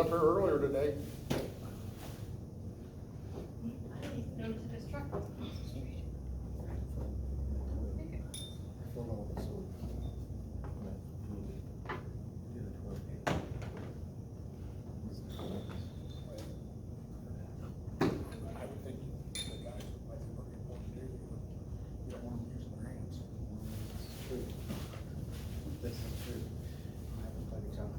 up here earlier today. I didn't even notice his truck was across the street. I would think the guys might be working on it too. You don't want them using their hands. True. This is true. I haven't played each other.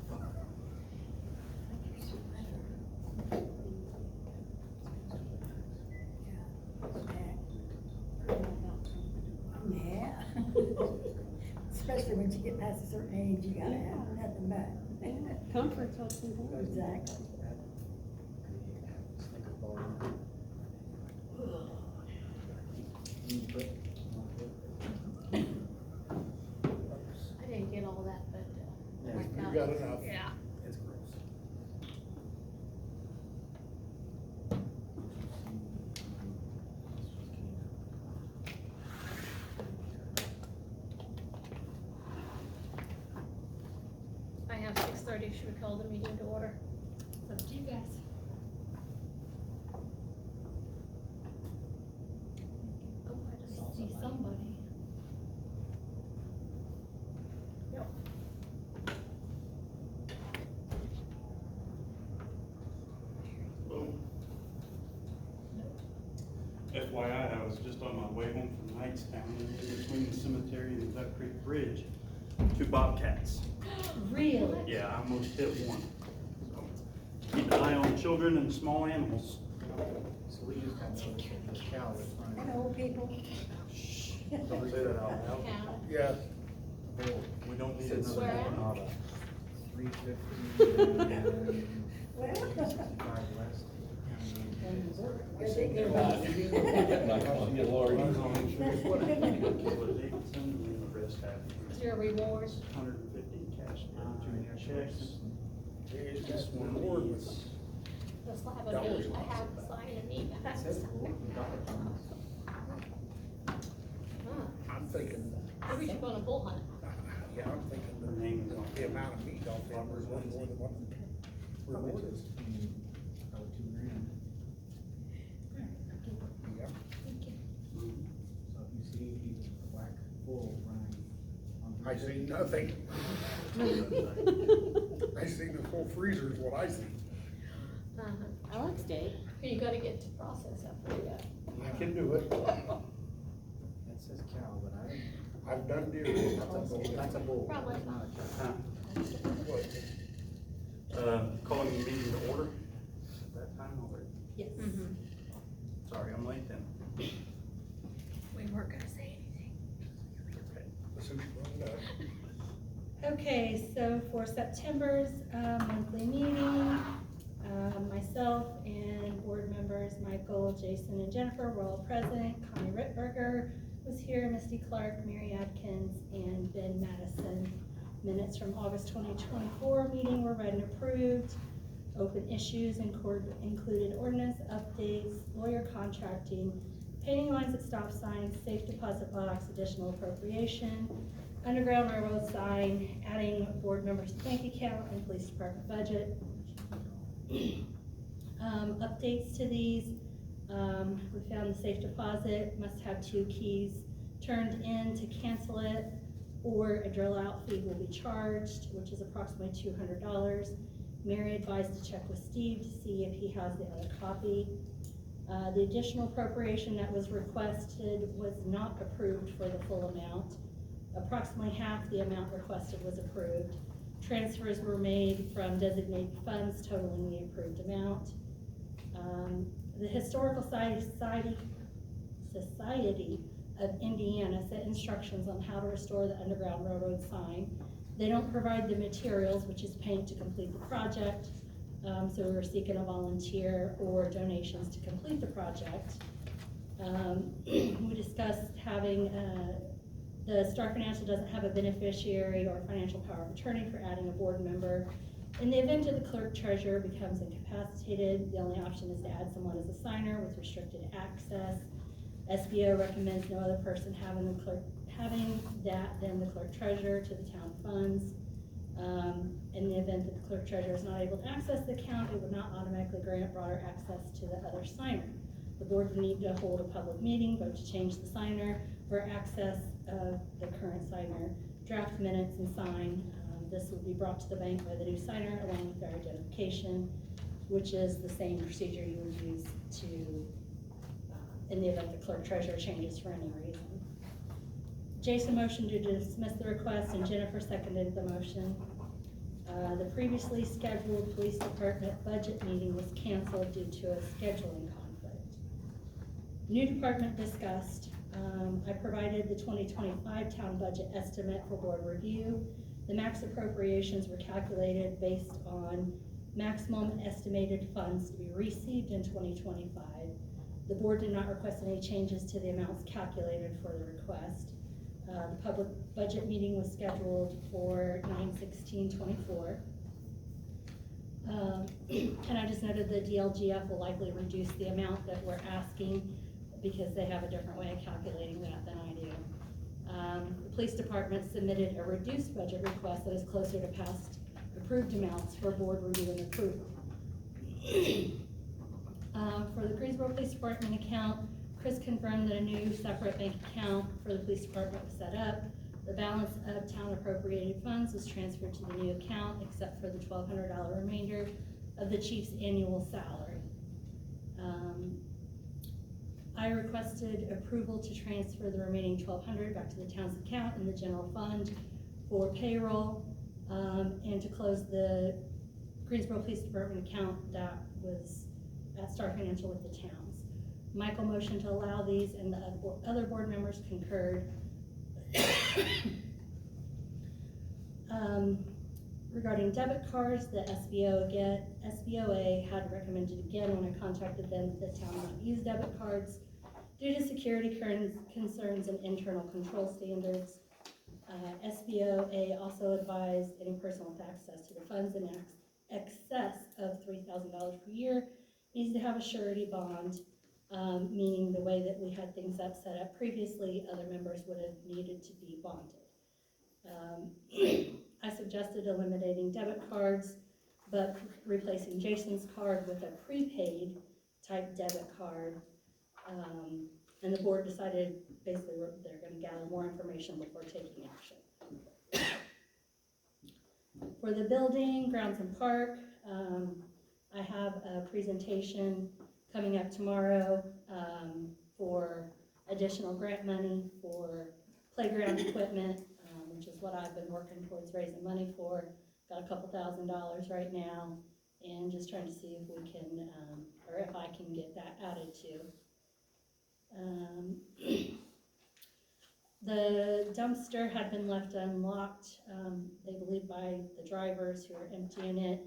Yeah. Especially when you get past a certain age, you gotta have nothing but. Comfort's what's important. Exactly. I didn't get all that, but, Yeah, I You got enough. Yeah. It's gross. I have 6:30, should we call the meeting to order? It's up to you guys. Oh, I just see somebody. Yep. FYI, I was just on my way home from Knightstown, and in between the cemetery and the Duck Creek Bridge, 2 bobcats. Really? Yeah, I almost hit one. So, keep an eye on children and small animals. So we just got the cow that's running. And old people. Don't say that out loud. Cow. Yeah. We don't need Sits another Swear one. out. 350 and Well. 65 west. Where'd they go? What Davidson and the rest have. Is there a reward? 150 cash, 2 checks. It's just one word with The slab of Dollars meat, I lots. have the sign of meat. It says gold and dollar signs. Huh. I'm thinking, Maybe we should go on a bull hunt. yeah, I'm thinking The name is on the amount of meat off them is one more than what reward is. About $2,000. Yeah. Thank you. So if you see he's a black bull running on. I see nothing. I see the full freezer is what I see. Uh-huh. I like steak. You gotta get to process after you got. I can do it. That says cow, but I don't. I've done deer. That's a bull, that's a bull. Probably. That's not a cow. Calling the meeting to order. At that time already. Yes. Sorry, I'm late then. We weren't gonna say anything. Okay. As soon as you bring it up. Okay, so for September's monthly meeting, myself and board members, Michael, Jason, and Jennifer were all present. Connie Rittberger was here, Misty Clark, Mary Adkins, and Ben Madison. Minutes from August 2024 meeting were read and approved. Open issues included ordinance updates, lawyer contracting, painting lines at stop signs, safe deposit box, additional appropriation, Underground Railroad sign, adding board members' bank account and police department budget. Updates to these, we found the safe deposit must have 2 keys turned in to cancel it, or a drill out fee will be charged, which is approximately $200. Mary advised to check with Steve to see if he has the other copy. The additional appropriation that was requested was not approved for the full amount. Approximately half the amount requested was approved. Transfers were made from designated funds totaling the approved amount. The Historical Society of Indiana set instructions on how to restore the Underground Railroad sign. They don't provide the materials, which is paint, to complete the project. So we're seeking a volunteer or donations to complete the project. We discussed having, the Star Financial doesn't have a beneficiary or financial power of attorney for adding a board member. In the event of the clerk treasurer becomes incapacitated, the only option is to add someone as a signer with restricted access. SBO recommends no other person having that than the clerk treasurer to the town funds. In the event that the clerk treasurer is not able to access the account, it would not automatically grant broader access to the other signer. The board would need to hold a public meeting, vote to change the signer for access of the current signer, draft minutes and sign. This would be brought to the bank by the new signer along with their identification, which is the same procedure you would use to, in the event the clerk treasurer changes for any reason. Jason motioned to dismiss the request and Jennifer seconded the motion. The previously scheduled police department budget meeting was canceled due to a scheduling conflict. New department discussed. I provided the 2025 town budget estimate for board review. The max appropriations were calculated based on maximum estimated funds to be received in 2025. The board did not request any changes to the amounts calculated for the request. The public budget meeting was scheduled for 9/16/24. And I just noted the DLGF will likely reduce the amount that we're asking because they have a different way of calculating that than I do. The police department submitted a reduced budget request that is closer to past approved amounts for board review and approval. For the Greensboro Police Department account, Chris confirmed that a new separate bank account for the police department was set up. The balance of town appropriated funds was transferred to the new account except for the $1,200 remainder of the chief's annual salary. I requested approval to transfer the remaining $1,200 back to the town's account in the general fund for payroll, and to close the Greensboro Police Department account that was at Star Financial with the towns. Michael motioned to allow these and the other board members concurred. Regarding debit cards, the SBOA had recommended again when I contacted them that the town not use debit cards due to security concerns and internal control standards. SBOA also advised any person with access to the funds in excess of $3,000 per year needs to have a surety bond, meaning the way that we had things set up previously, other members would have needed to be bonded. I suggested eliminating debit cards, but replacing Jason's card with a prepaid type debit card. And the board decided basically they're going to gather more information before taking action. For the building, grounds and park, I have a presentation coming up tomorrow for additional grant money for playground equipment, which is what I've been working towards raising money for. Got a couple $1,000s right now, and just trying to see if we can, or if I can get that added to. The dumpster had been left unlocked, they believe by the drivers who are emptying it,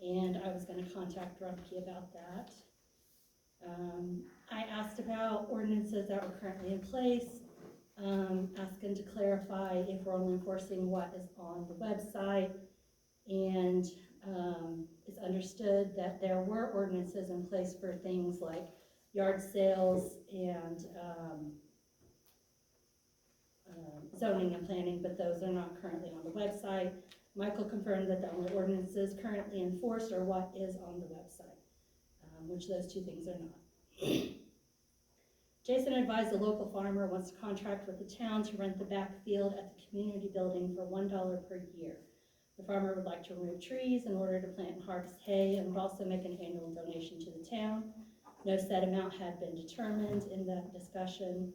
and I was going to contact Rumpke about that. I asked about ordinances that were currently in place, asking to clarify if we're only enforcing what is on the website, and it's understood that there were ordinances in place for things like yard sales and zoning and planning, but those are not currently on the website. Michael confirmed that the only ordinances currently enforced are what is on the website, which those two things are not. Jason advised the local farmer wants to contract with the town to rent the backfield at the community building for $1 per year. The farmer would like to remove trees in order to plant and harvest hay, and would also make an annual donation to the town. No set amount had been determined in that discussion.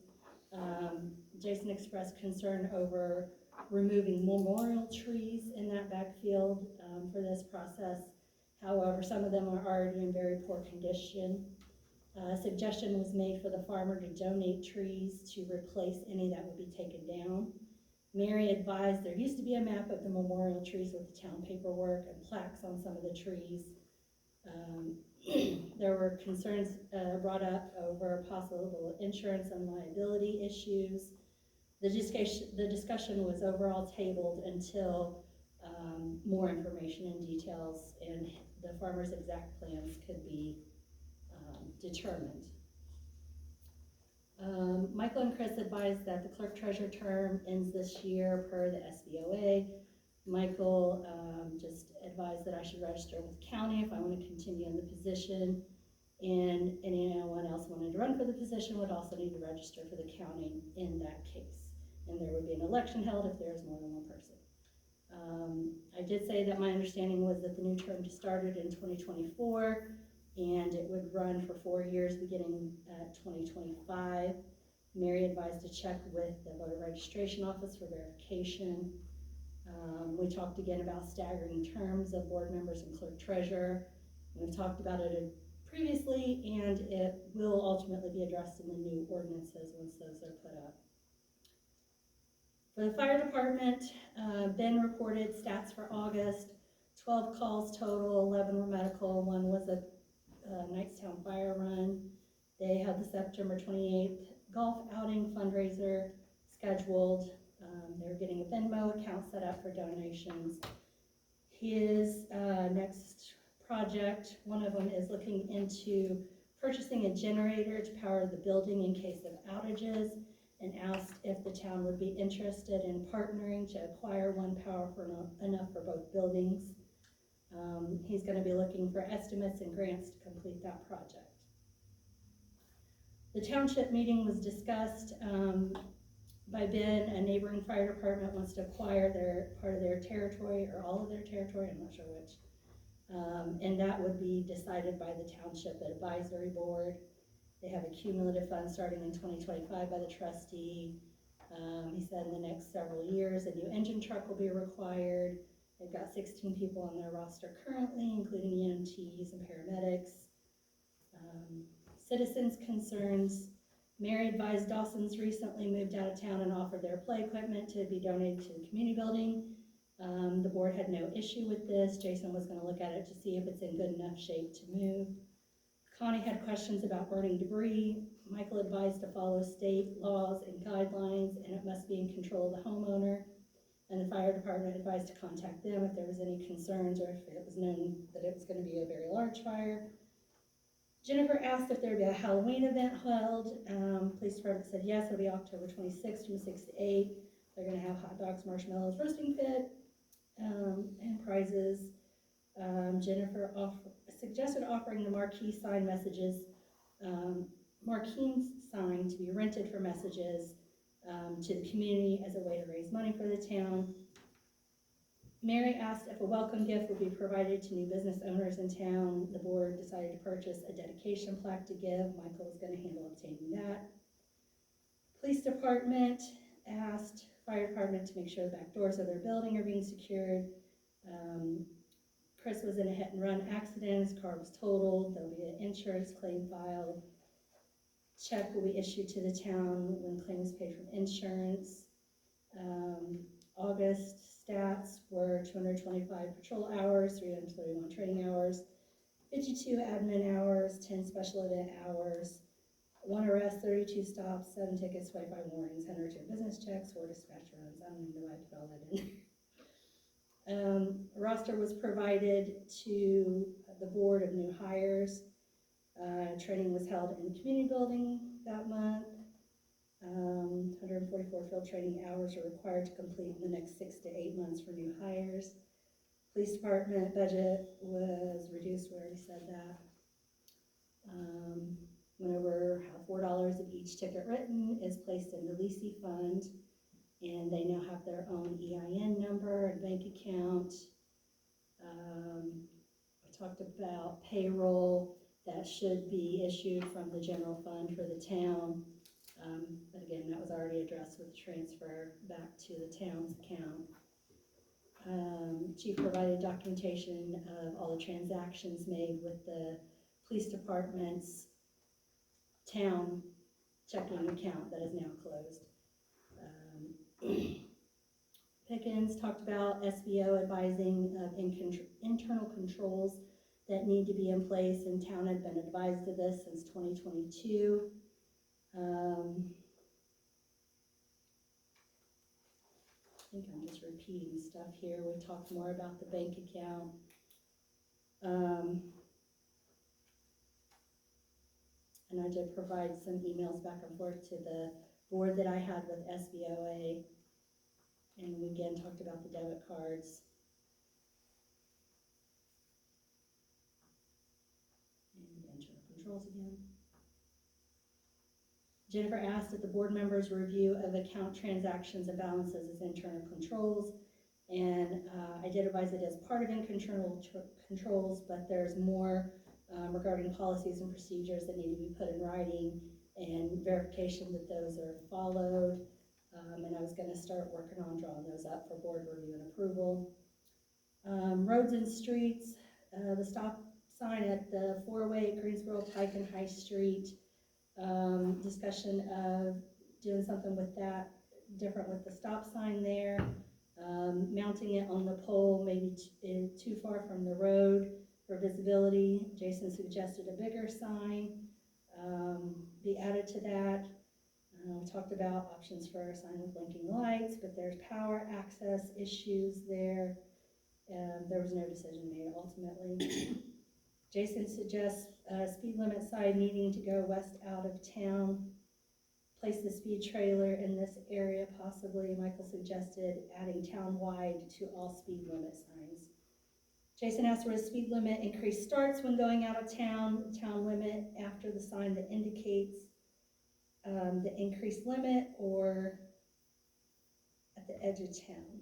Jason expressed concern over removing memorial trees in that backfield for this process. However, some of them are already in very poor condition. A suggestion was made for the farmer to donate trees to replace any that would be taken down. Mary advised there used to be a map of the memorial trees with the town paperwork and plaques on some of the trees. There were concerns brought up over possible insurance and liability issues. The discussion was overall tabled until more information and details and the farmer's exact plans could be determined. Michael and Chris advised that the clerk treasurer term ends this year per the SBOA. Michael, just advised that I should register with the county if I want to continue in the position. And anyone else wanting to run for the position would also need to register for the county in that case. And there would be an election held if there's more than one person. I did say that my understanding was that the new term started in 2024 and it would run for 4 years beginning at 2025. Mary advised to check with the voter registration office for verification. We talked again about staggering terms of board members and clerk treasurer. We've talked about it previously, and it will ultimately be addressed in the new ordinances once those are put up. For the fire department, Ben reported stats for August, 12 calls total, 11 were medical, 1 was a Knightstown fire run. They had the September 28th golf outing fundraiser scheduled. They're getting a Venmo account set up for donations. His next project, one of them is looking into purchasing a generator to power the building in case of outages, and asked if the town would be interested in partnering to acquire one power for enough for both buildings. He's going to be looking for estimates and grants to complete that project. The township meeting was discussed by Ben. A neighboring fire department wants to acquire their part of their territory, or all of their territory, I'm not sure which. And that would be decided by the township advisory board. They have a cumulative fund starting in 2025 by the trustee. He said in the next several years, a new engine truck will be required. They've got 16 people on their roster currently, including EMTs and paramedics. Citizens' concerns. Mary advised Dawson's recently moved out of town and offered their play equipment to be donated to the community building. The board had no issue with this. Jason was going to look at it to see if it's in good enough shape to move. Connie had questions about burning debris. Michael advised to follow state laws and guidelines, and it must be in control of the homeowner. And the fire department advised to contact them if there was any concerns or if it was known that it was going to be a very large fire. Jennifer asked if there would be a Halloween event held. Police department said yes, it'll be October 26th from 6 to 8. They're going to have hot dogs, marshmallows, roasting pit, and prizes. Jennifer suggested offering the marquee sign messages, marquee sign to be rented for messages to the community as a way to raise money for the town. Mary asked if a welcome gift would be provided to new business owners in town. The board decided to purchase a dedication plaque to give. Michael was going to handle obtaining that. Police department asked fire department to make sure the back doors of their building are being secured. Chris was in a hit and run accident. His car was totaled. There'll be an insurance claim filed. Check will be issued to the town when claims paid from insurance. August stats were 225 patrol hours, 331 training hours, 52 admin hours, 10 special event hours, 1 arrest, 32 stops, 7 tickets, 25 warnings, 102 business checks, 4 dispatch runs. I don't even know why I put all that in. A roster was provided to the board of new hires. Training was held in the community building that month. 144 field training hours are required to complete in the next 6 to 8 months for new hires. Police department budget was reduced, we already said that. Went over how $4 of each ticket written is placed in the Lisi fund, and they now have their own EIN number and bank account. I talked about payroll that should be issued from the general fund for the town. But again, that was already addressed with the transfer back to the town's account. Chief provided documentation of all the transactions made with the police department's town checking account that is now closed. Pickens talked about SBO advising of internal controls that need to be in place, and town had been advised of this since 2022. I think I'm just repeating stuff here. We talked more about the bank account. And I did provide some emails back and forth to the board that I had with SBOA. And we again talked about the debit cards. And internal controls again. Jennifer asked if the board members' review of account transactions and balances as internal controls. And I did advise it as part of internal controls, but there's more regarding policies and procedures that need to be put in writing and verification that those are followed. And I was gonna start working on drawing those up for board review and approval. Roads and streets, the stop sign at the 408 Greensboro Pike and High Street. Discussion of doing something with that, different with the stop sign there. Mounting it on the pole, maybe too far from the road for visibility. Jason suggested a bigger sign be added to that. We talked about options for a sign with blinking lights, but there's power access issues there. There was no decision made ultimately. Jason suggests speed limit sign needing to go west out of town. Place the speed trailer in this area possibly. Michael suggested adding town-wide to all speed limit signs. Jason asked where the speed limit increase starts when going out of town. Town limit after the sign that indicates the increased limit, or at the edge of town.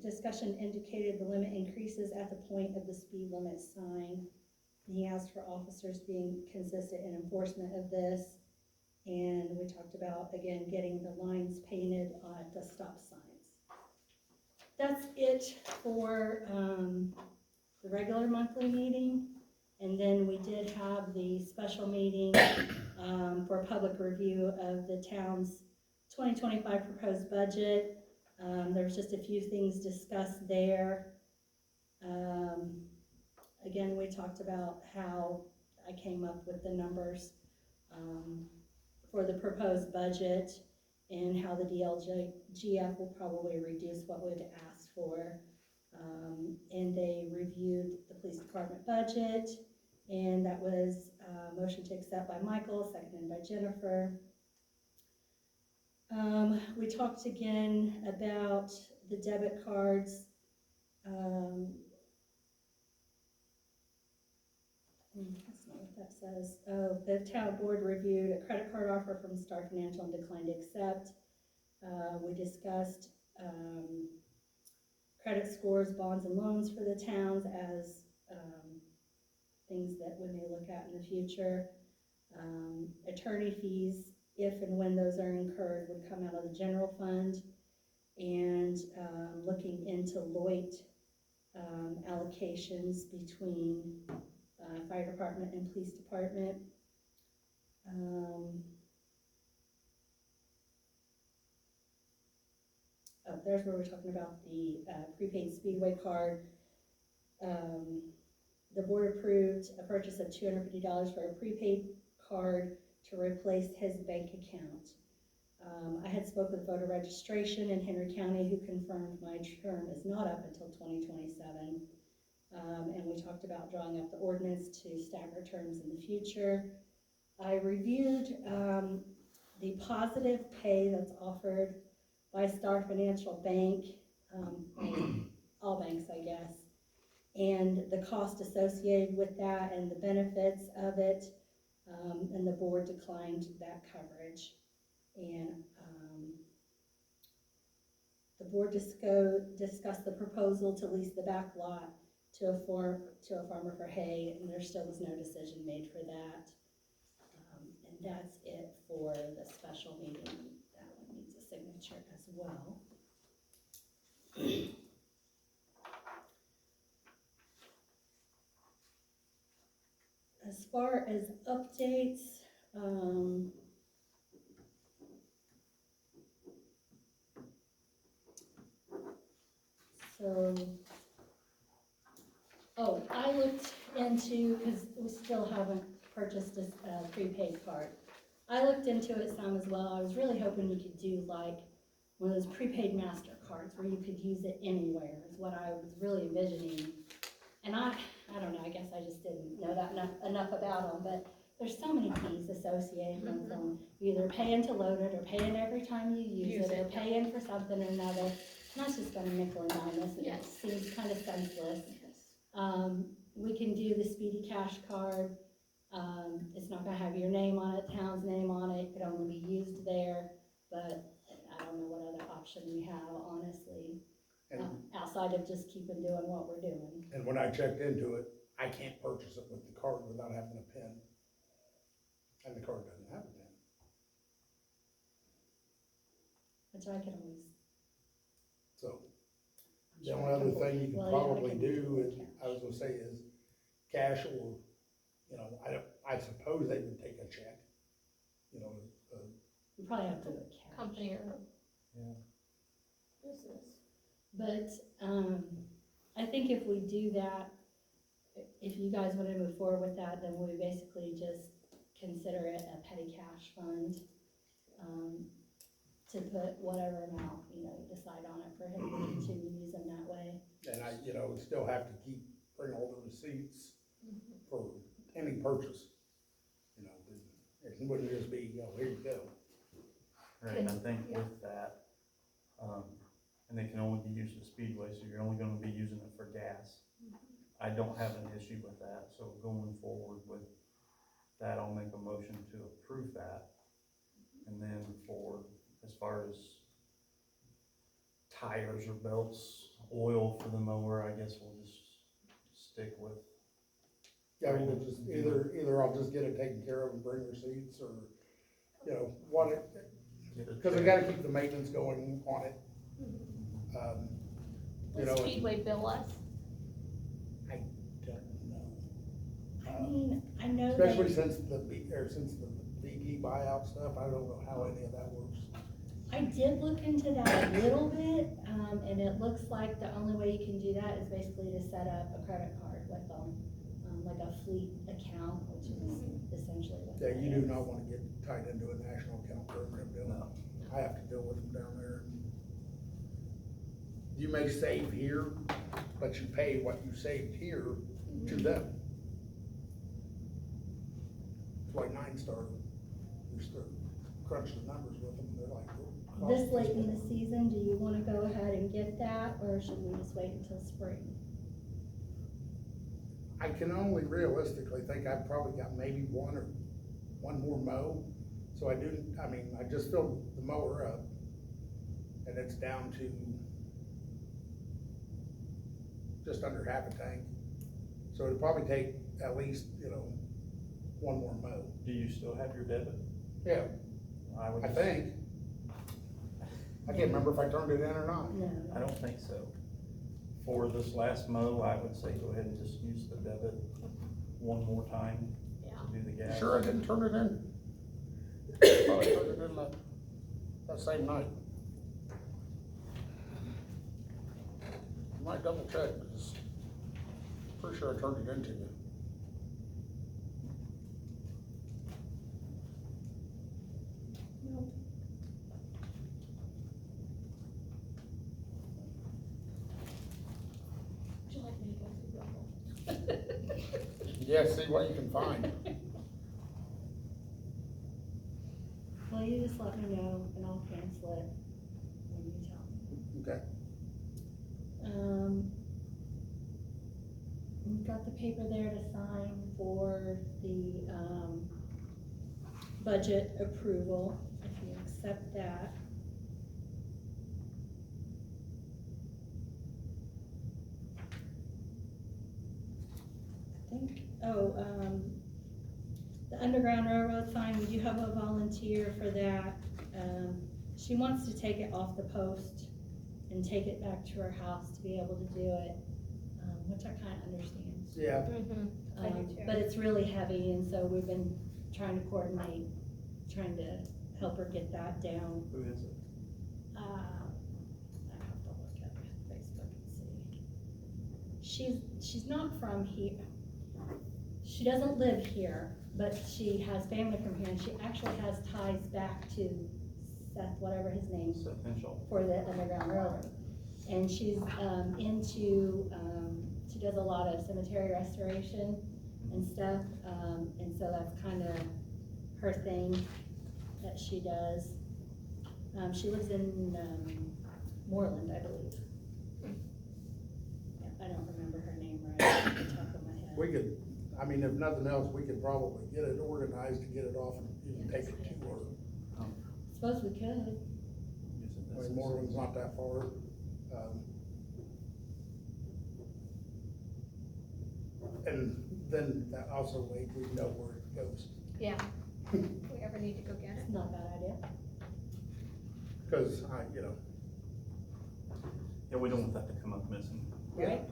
Discussion indicated the limit increases at the point of the speed limit sign. He asked for officers being consistent in enforcement of this. And we talked about, again, getting the lines painted at the stop signs. That's it for the regular monthly meeting. And then we did have the special meeting for public review of the town's 2025 proposed budget. There's just a few things discussed there. Again, we talked about how I came up with the numbers for the proposed budget and how the DLGF will probably reduce what we've asked for. And they reviewed the police department budget, and that was a motion to accept by Michael, seconded by Jennifer. We talked again about the debit cards. That's not what that says. Oh, the town board reviewed a credit card offer from Star Financial and declined to accept. We discussed credit scores, bonds, and loans for the towns as things that we may look at in the future. Attorney fees, if and when those are incurred, would come out of the general fund. And looking into Lloyd allocations between fire department and police department. Oh, there's where we're talking about the prepaid Speedway card. The board approved a purchase of $250 for a prepaid card to replace his bank account. I had spoke with voter registration in Henry County, who confirmed my term is not up until 2027. And we talked about drawing up the ordinance to stagger terms in the future. I reviewed the positive pay that's offered by Star Financial Bank, all banks, I guess, and the cost associated with that and the benefits of it, and the board declined that coverage. And the board discussed the proposal to lease the back lot to a farmer for hay, and there still was no decision made for that. And that's it for the special meeting. That one needs a signature as well. As far as updates, I looked into, because we still haven't purchased a prepaid card. I looked into it some as well. I was really hoping you could do like one of those prepaid MasterCards where you could use it anywhere, is what I was really envisioning. And I don't know, I guess I just didn't know that enough about them, but there's so many fees associated with them. You either paying to load it, or paying every time you use it, or paying for something or another. And that's just gonna nickel and dime us, and it Yes. seems kind of senseless. Yes. We can do the Speedy Cash card. It's not gonna have your name on it, town's name on it, it can only be used there, but I don't know what other option we have, honestly, And, outside of just keeping doing what we're doing. and when I checked into it, I can't purchase it with the card without having a PIN. And the card doesn't have a PIN. Which I can always. So, I'm the sure only I other can- thing you could well, yeah, I probably can do, with is, cash. I was gonna say, is cash or, I suppose they would take a check. We probably have to do it cash. Company or Yeah. business. But, I think if we do that, if you guys wanna move forward with that, then we basically just consider it a petty cash fund. To put whatever amount, you decide on it for him to use them that way. And I, would still have to bring all the receipts Mm-hmm. for any purchase. It wouldn't just be, here you go. Right, and I think with that, and they can only be used at Speedway, so you're only gonna be using it for gas. I don't have an issue with that, so going forward with that, I'll make a motion to approve that. And then for, as far as tires or belts, oil for the mower, I guess we'll just stick with. Yeah, we'll just, either I'll just get it taken care of and bring receipts, or, because I gotta keep the maintenance going on it. Will Speedway bill us? I don't know. I mean, I know Especially that, since the BP buyout stuff, I don't know how any of that works. I did look into that a little bit, and it looks like the only way you can do that is basically to set up a credit card with them, like a fleet account, which is essentially what Yeah, that you do is. not wanna get tied into a national account program deal. No. I have to deal with them down there. You may save here, but you pay what you saved here to them. It's like Nine Star, used to crunch the numbers with them, they're like. "Oh, This late in the season, do you wanna go ahead and get that, or should we just wait until spring? I can only realistically think I've probably got maybe one more mow. So I just filled the mower up, and it's down to just under half a tank. So it'd probably take at least, one more mow. Do you still have your debit? Yeah, would I just- think. I can't remember if I turned it in or not. No. I don't think so. For this last mow, I would say go ahead and just use the debit one more time Yeah. to do the gas. Sure I didn't turn it in? I thought I turned it in that same night. I might double check, because I'm pretty sure I turned it into you. Would you like me to go through Rumble? Yeah, see what you can find. Well, you just let me know, and I'll cancel it when you tell me. Okay. We've got the paper there to sign for the, budget approval, if you accept that. I think, the Underground Railroad sign, we do have a volunteer for that. She wants to take it off the post and take it back to her house to be able to do it, which I kinda understand. Yeah, Mm-hmm. I do too. But it's really heavy, and so we've been trying to coordinate, trying to help her get that down. Who is it? I have to look at Facebook and see. She's not from here. She doesn't live here, but she has family from here, and she actually has ties back to Seth, whatever his name is, Seth Henshaw. for the Underground Railroad. And she's, she does a lot of cemetery restoration, and stuff, and so that's kinda her thing that she does. She lives in, Moreland, I believe. Yeah, I don't remember her name right off the top of my head. We could, I mean, if nothing else, we could probably get it organized to get it off and even take it to her. Suppose we could. I mean, Moreland's not that far. And then that also way we know where it goes. Yeah, if we ever need to go get it. It's not a bad idea. Cause I, you know, Yeah, we don't want that to come up missing. Right?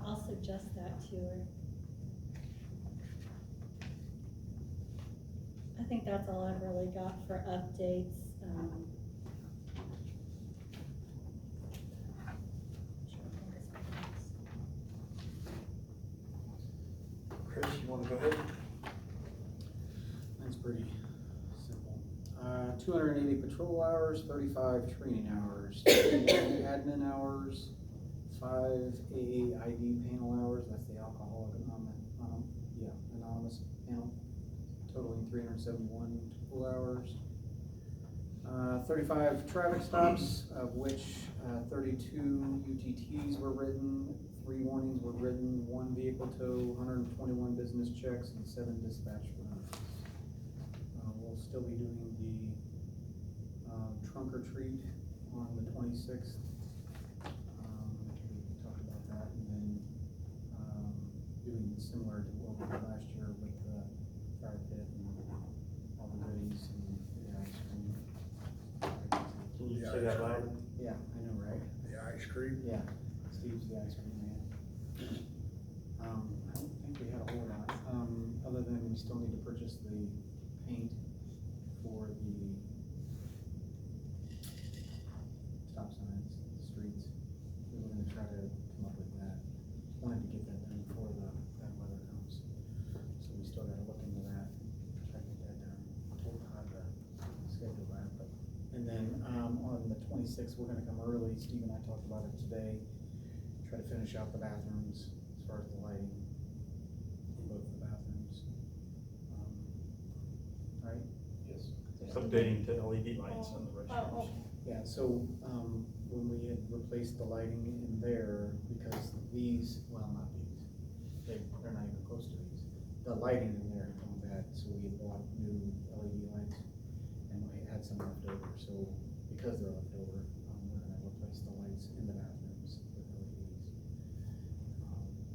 I'll suggest that to her. I think that's all I've really got for updates. Chris, you wanna go ahead? That's pretty simple. 280 patrol hours, 35 training hours, 30 admin hours, 5 AAID panel hours, that's the Alcoholic Anonymous panel, totaling 371 total hours. 35 traffic stops, of which 32 UTTs were written, 3 warnings were written, 1 vehicle tow, 121 business checks, and 7 dispatch runs. We'll still be doing the trunk or treat on the 26th. We talked about that, and then doing similar to what we did last year with the fire pit and all the goodies and the ice cream. Can you say that loud? Yeah, I know, right? the ice cream. Yeah, Steve's the ice cream man. I don't think we had a whole lot, other than we still need to purchase the paint for the stop signs, the streets. We were gonna try to come up with that. Wanted to get that done before that weather comes. So we still gotta look into that, try to get that done. Told Todd to schedule that, but, and then, on the 26th, we're gonna come early. Steve and I talked about it today. Try to finish out the bathrooms as far as the lighting in both the bathrooms. Right? Yes. Updating to LED lights in the restrooms. Yeah, so, when we had replaced the lighting in there, because these, well, not these, they're not even close to these. The lighting in there had gone bad, so we had bought new LED lights, and we had some left over, so because they're left over, we're gonna replace the lights in the bathrooms with LEDs.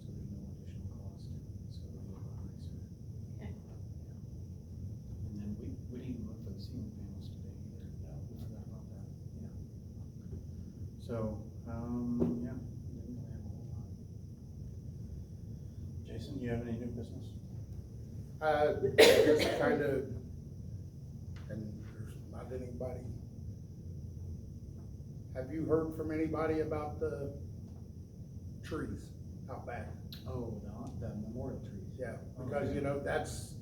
So there's no additional cost, so it'll be a lot nicer. Okay. Yeah. And then we didn't even look for the ceiling panels today either. No, we forgot about that, yeah. So, yeah, didn't really have a whole lot. Jason, you have any new business? Just kind of, and there's not anybody. Have you heard from anybody about the trees out back? Oh, the memorial trees. Yeah, because, you know, that's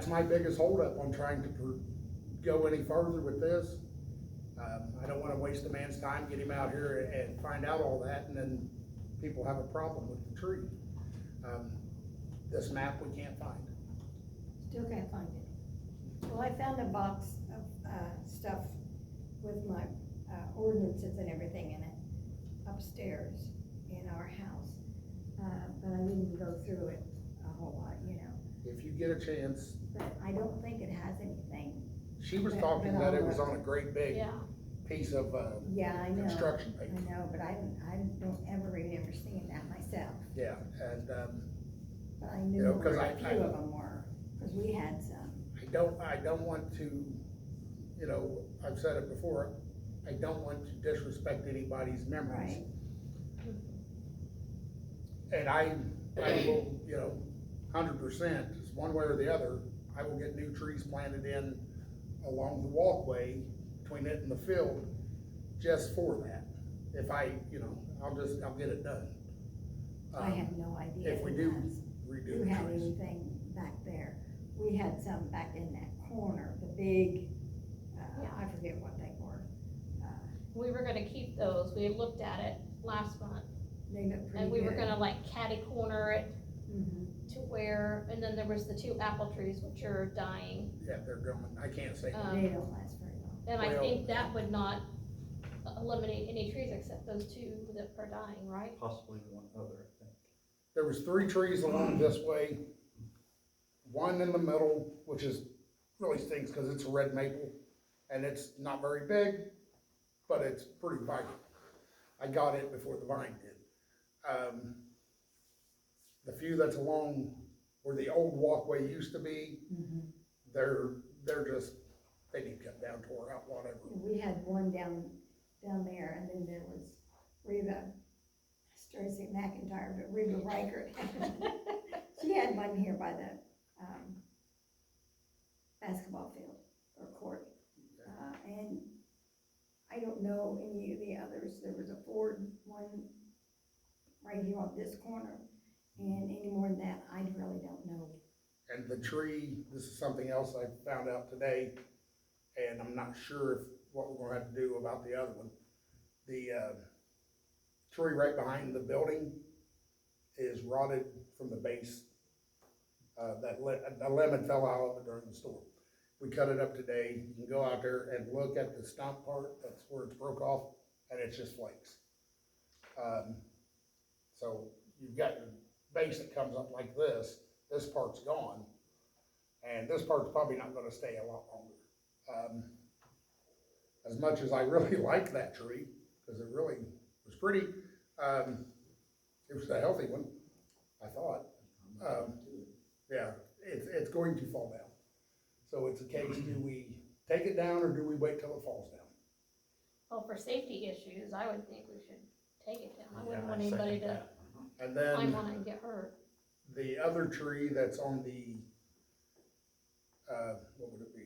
my biggest holdup on trying to go any further with this. I don't wanna waste a man's time, get him out here and find out all that, and then people have a problem with the tree. This map we can't find. Still can't find it. Well, I found a box of, stuff with my, ordinances and everything in it upstairs in our house. But I didn't go through it a whole lot, you know, If you get a chance, but I don't think it has anything. she was But- talking but that it I'll was look. on a great big Yeah, piece of, Yeah, I know. construction I paper. know, but I don't ever remember seeing that myself. Yeah, and, But I knew You know, 'cause where I- a few of them were, cause we had some. I don't want to, you know, I've said it before, I don't want to disrespect anybody's memories. Right. And I will, you know, 100%, one way or the other, I will get new trees planted in along the walkway between it and the field, just for that. If you know, I'll get it done. I have no idea If we who do has- redo who the had trees. anything back there. We had some back in that corner, the big, I forget what they were. we were gonna keep those, we looked at it last month, They look pretty And we were good. gonna like catty corner it Mhm. to where, and then there was the 2 apple trees which are dying. Yeah, they're going, I can't say. They don't last very long. And I Well- think that would not eliminate any trees except those 2 that are dying, right? Possibly one other, I think. There was 3 trees along this way, 1 in the middle, which is, really stinks because it's a red maple, and it's not very big, but it's pretty vibrant. I got it before the vine did. The few that's along where the old walkway used to be, Mhm. they're just, they need cut down, tore out, whatever. We had one down there, and then there was Reba, Tracy McIntyre, but Reba Reichert. She had one here by the, basketball field or court. And I don't know any of the others. There was a Ford one right here on this corner. And any more than that, I really don't know. And the tree, this is something else I found out today, and I'm not sure if, what we're gonna have to do about the other one. The, tree right behind the building is rotted from the base. A lemon fell out of it during the storm. We cut it up today, you can go out there and look at the stump part, that's where it's broke off, and it's just flakes. So you've got your base that comes up like this part's gone, and this part's probably not gonna stay a lot longer. As much as I really like that tree, cause it really was pretty, it was a healthy one, I thought. Yeah, it's going to fall down. So it's a case, do we take it down or do we wait till it falls down? Well, for safety issues, I would think we should take it down. I wouldn't Yeah, want I second anybody to that. And climb then on it and get hurt. the other tree that's on the, what would it be?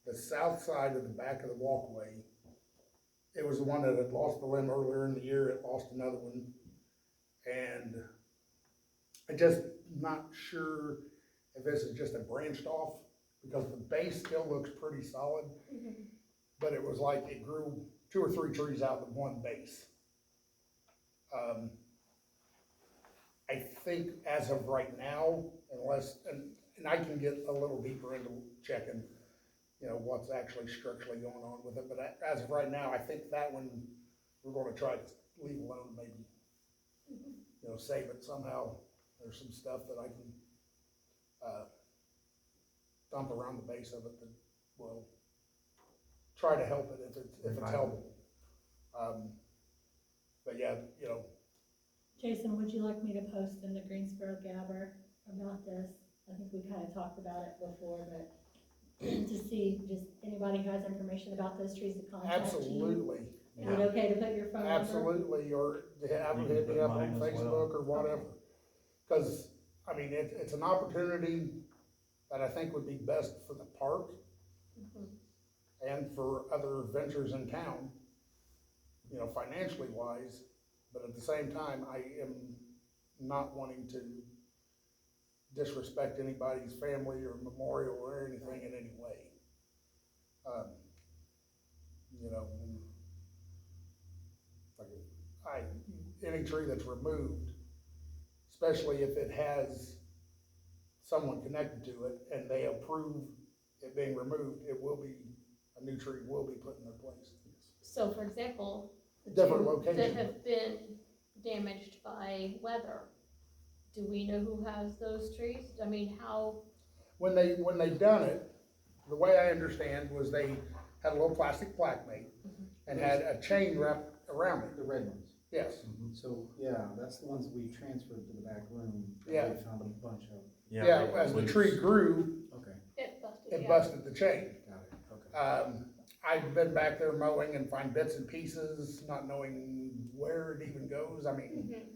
The south side of the back of the walkway, it was the one that had lost the limb earlier in the year, it lost another one. And I just not sure if this is just a branched off, because the base still looks pretty solid, but it was like it grew 2 or 3 trees out of one base. I think as of right now, unless, and I can get a little deeper into checking, you know, what's actually structurally going on with it, but as of right now, I think that one, we're gonna try to leave alone, maybe, you know, save it somehow. There's some stuff that I can, dump around the base of it that will try to help it if it's helpful. But yeah, you know, Jason, would you like me to post in the Greensboro Gabber about this? I think we kind of talked about it before, but to see just anybody who has information about those trees to contact you. absolutely, Is it okay to put your phone number? absolutely, or to have You it can hit me put up on mine as well. Facebook or whatever. Cause, I mean, it's an opportunity that I think would be best for the park and for other ventures in town, you know, financially wise, but at the same time, I am not wanting to disrespect anybody's family or memorial or anything in any way. You know, like, any tree that's removed, especially if it has someone connected to it and they approve it being removed, a new tree will be put in their place. So for example, the Different 2 location. that have been damaged by weather, do we know who has those trees? I mean, how, When they done it, the way I understand was they had a little plastic plaque made and had a chain wrapped around it. The red ones. Yes, So, yeah, that's the ones that we transferred to the back room. that Yeah. We found a bunch of. yeah, they as the loose. tree grew, Okay, it busted, it yeah. busted the chain. got it, okay. I've been back there mowing and find bits and pieces, not knowing where it even goes. I mean, Mhm.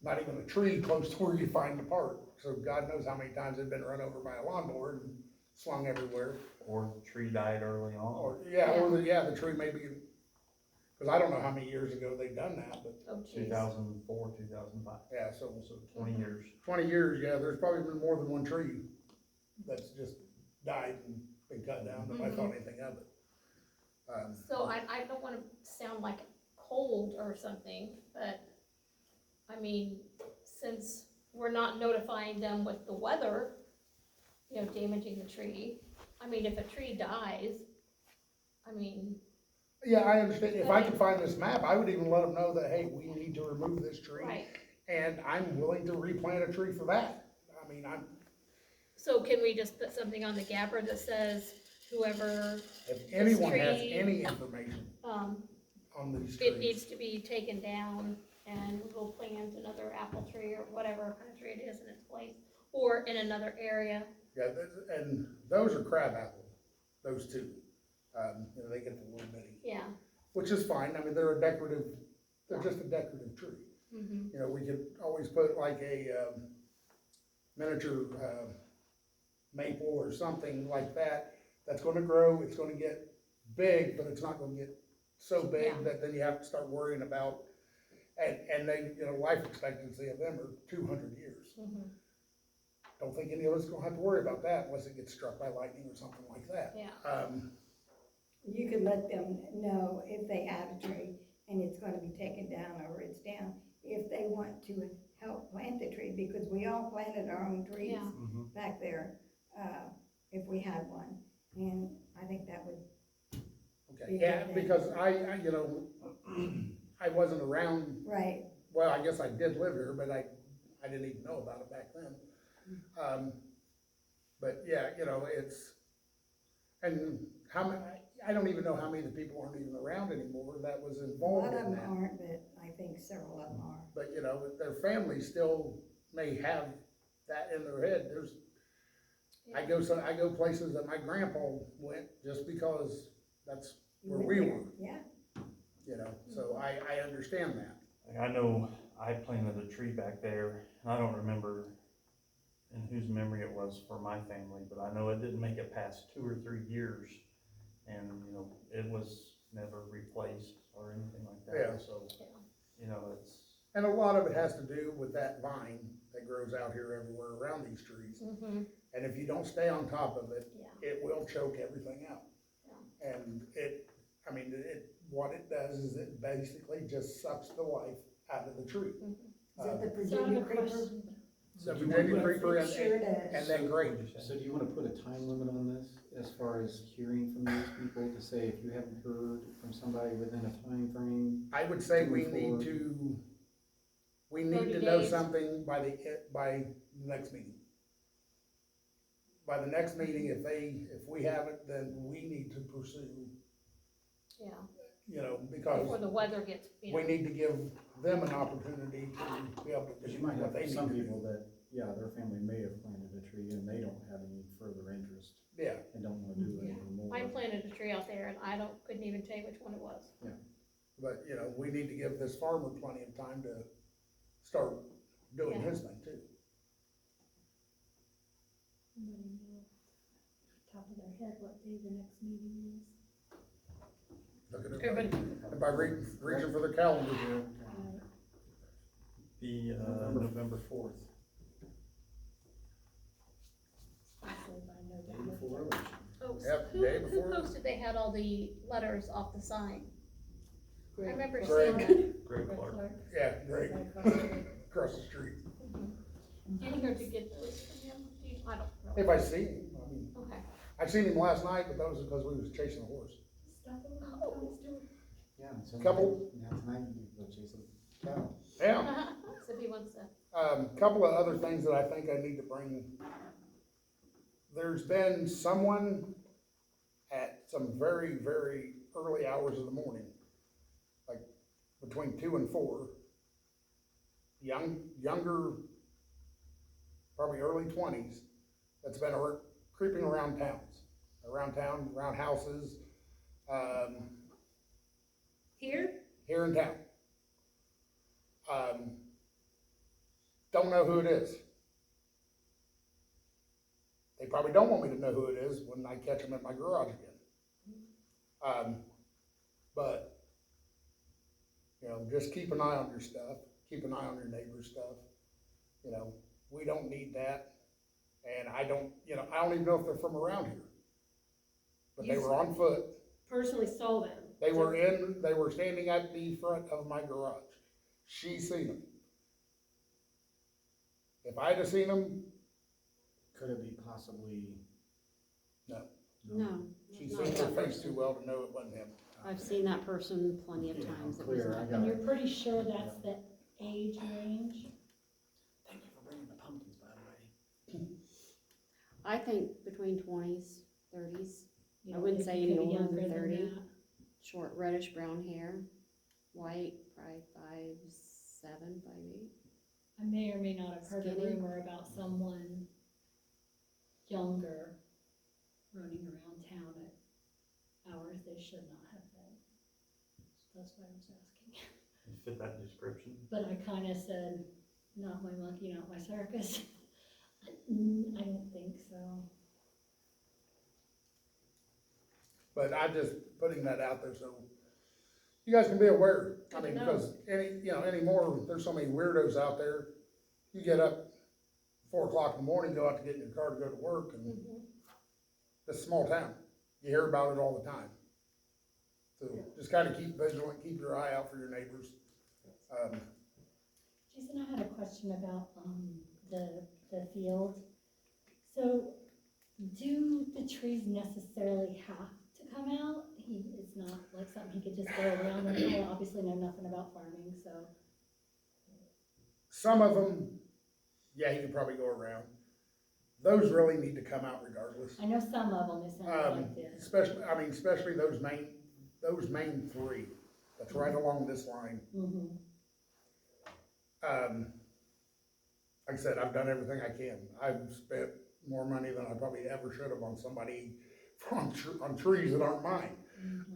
not even a tree close to where you find the part. So God knows how many times it's been run over by a lawnmower and slung everywhere. Or the tree died early on. Or, the tree may be, cause I don't know how many years ago they done that, but Oh, geez. 2004, 2005, yeah, so so 20 years. 20 years, yeah, there's probably been more than one tree that's just died and been cut down, nobody thought anything of it. So I don't wanna sound like cold or something, but I mean, since we're not notifying them with the weather, you know, damaging the tree, I mean, if a tree dies, I mean, Yeah, I understand, if I could find this map, I would even let them know that, hey, we need to remove this tree, right. and I'm willing to replant a tree for that. I mean, So can we just put something on the gapper that says whoever, if anyone has tree- any information um, on these it trees, needs to be taken down and we'll plant another apple tree or whatever kind of tree it is in its place, or in another area. yeah, and those are crab apple, those two. You know, they get the little bitty, Yeah. which is fine, I mean, they're just a decorative tree. Mm-hmm. You know, we could always put like a, miniature, maple or something like that, that's gonna grow, it's gonna get big, but it's not gonna get so big Yeah. that then you have to start worrying about, and they, you know, life expectancy of them are 200 years. Mm-hmm. Don't think any of us gonna have to worry about that unless it gets struck by lightning or something like that. Yeah. You could let them know if they add a tree and it's gonna be taken down or it's down, if they want to help plant the tree, because we all planted our own trees Yeah. back there, if we had one. And I think that would, Okay, yeah, because I, you know, I wasn't around, right, well, I guess I did live here, but I didn't even know about it back then. But yeah, you know, and how many, I don't even know how many of the people aren't even around anymore that was a lot involved of in them that. aren't, but I think several of them are. But, you know, their families still may have that in their head. I go places that my grandpa went just because that's where we were, Yeah, you know, so I understand that. Like, I know I planted a tree back there, and I don't remember in whose memory it was for my family, but I know it didn't make it past 2 or 3 years. And, you know, it was never replaced or anything like that, Yeah. so, Yeah. you know, it's, And a lot of it has to do with that vine that grows out here everywhere around these trees. Mm-hmm. And if you don't stay on top of it, Yeah. it will choke everything out. And what it does is it basically just sucks the life out of the tree. is that the So I have Virginia a creeper? question. The Virginia creeper It sure does. and then great. So do you wanna put a time limit on this, as far as hearing from these people, to say if you haven't heard from somebody within a time frame? I would say we 24. need to 30 know days. something by the next meeting. By the next meeting, if we have it, then we need to pursue, Yeah, you know, because before the weather gets, you we know, need to give them an opportunity to be able to Because do you might what have they need some to people do. that, yeah, their family may have planted a tree and they don't have any further interest Yeah, and don't wanna do it Yeah. anymore. I planted a tree out there and couldn't even tell you which one it was. but, you know, we need to give this farmer plenty of time to start doing Yeah. his thing too. Anybody know off the top of their head what day the next meeting is? Look at it. Everybody, Everybody reaching for their calendar here. the, November 4th, Hopefully by day November before 3rd. election. oh, Yep, who day before. posted they had all the letters off the sign? I remember Greg. seeing that. Greg Clark. Yeah, great, across the street. Do you hear to get those from him? I don't know. If I see him, I mean, Okay. I seen him last night, but that was because we was chasing a horse. Yeah, and so Couple- now tonight you go chase a cow. Yeah. So if he wants to, Couple of other things that I think I need to bring. There's been someone at some very, very early hours of the morning, like between 2 and 4, younger, probably early 20s, that's been creeping around town, around houses, Here? here in town. Don't know who it is. They probably don't want me to know who it is when I catch them at my garage again. But, you know, just keep an eye on your stuff, keep an eye on your neighbor's stuff. You know, we don't need that, and I don't even know if they're from around here. But they were on foot. Personally saw them. They were standing at the front of my garage. She seen them. If I'd have seen him, Could it be possibly? No. she's not seen that her face person. too well to know it wasn't him. I've seen that person plenty of Yeah, times. It clear, was I not got And it. you're pretty sure that's the age range? Thank you for bringing the pumpkins, by the way. I think between 20s, 30s, You I don't wouldn't think say it could any be older than younger 30. that? short reddish brown hair, white, probably 5'7", 5'8". I may or may not have heard a Skinny. rumor about someone younger running around town at hours they should not have been. So that's why I was asking. You fit that description. But I kinda said, not my monkey, not my circus. I don't think so. But I'm just putting that out there so you guys can be aware. I Good to mean, know. because anymore, there's so many weirdos out there. You get up 4 o'clock in the morning, go out to get in your car to go to work, and it's a small town. You hear about it all the time. So just kind of keep vigilant, keep your eye out for your neighbors. Jason, I had a question about, the field. So, do the trees necessarily have to come out? It's not like something he could just go around, and I obviously know nothing about farming, so. Some of them, yeah, you could probably go around. Those really need to come out regardless. I know some of them, it sounds like this. Especially those main three, that's right along this line. Mm-hmm. Like I said, I've done everything I can. I've spent more money than I probably ever should have on somebody, on trees that aren't mine.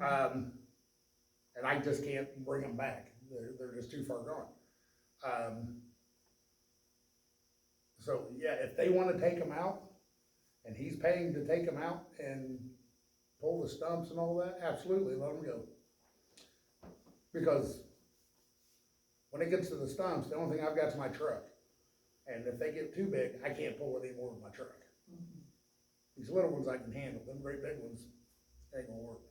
And I just can't bring them back. They're just too far gone. So, yeah, if they wanna take them out, and he's paying to take them out and pull the stumps and all that, absolutely, let them go. Because when it gets to the stumps, the only thing I've got is my truck. And if they get too big, I can't pull it anymore with my truck. These little ones I can handle, them great big ones ain't gonna work.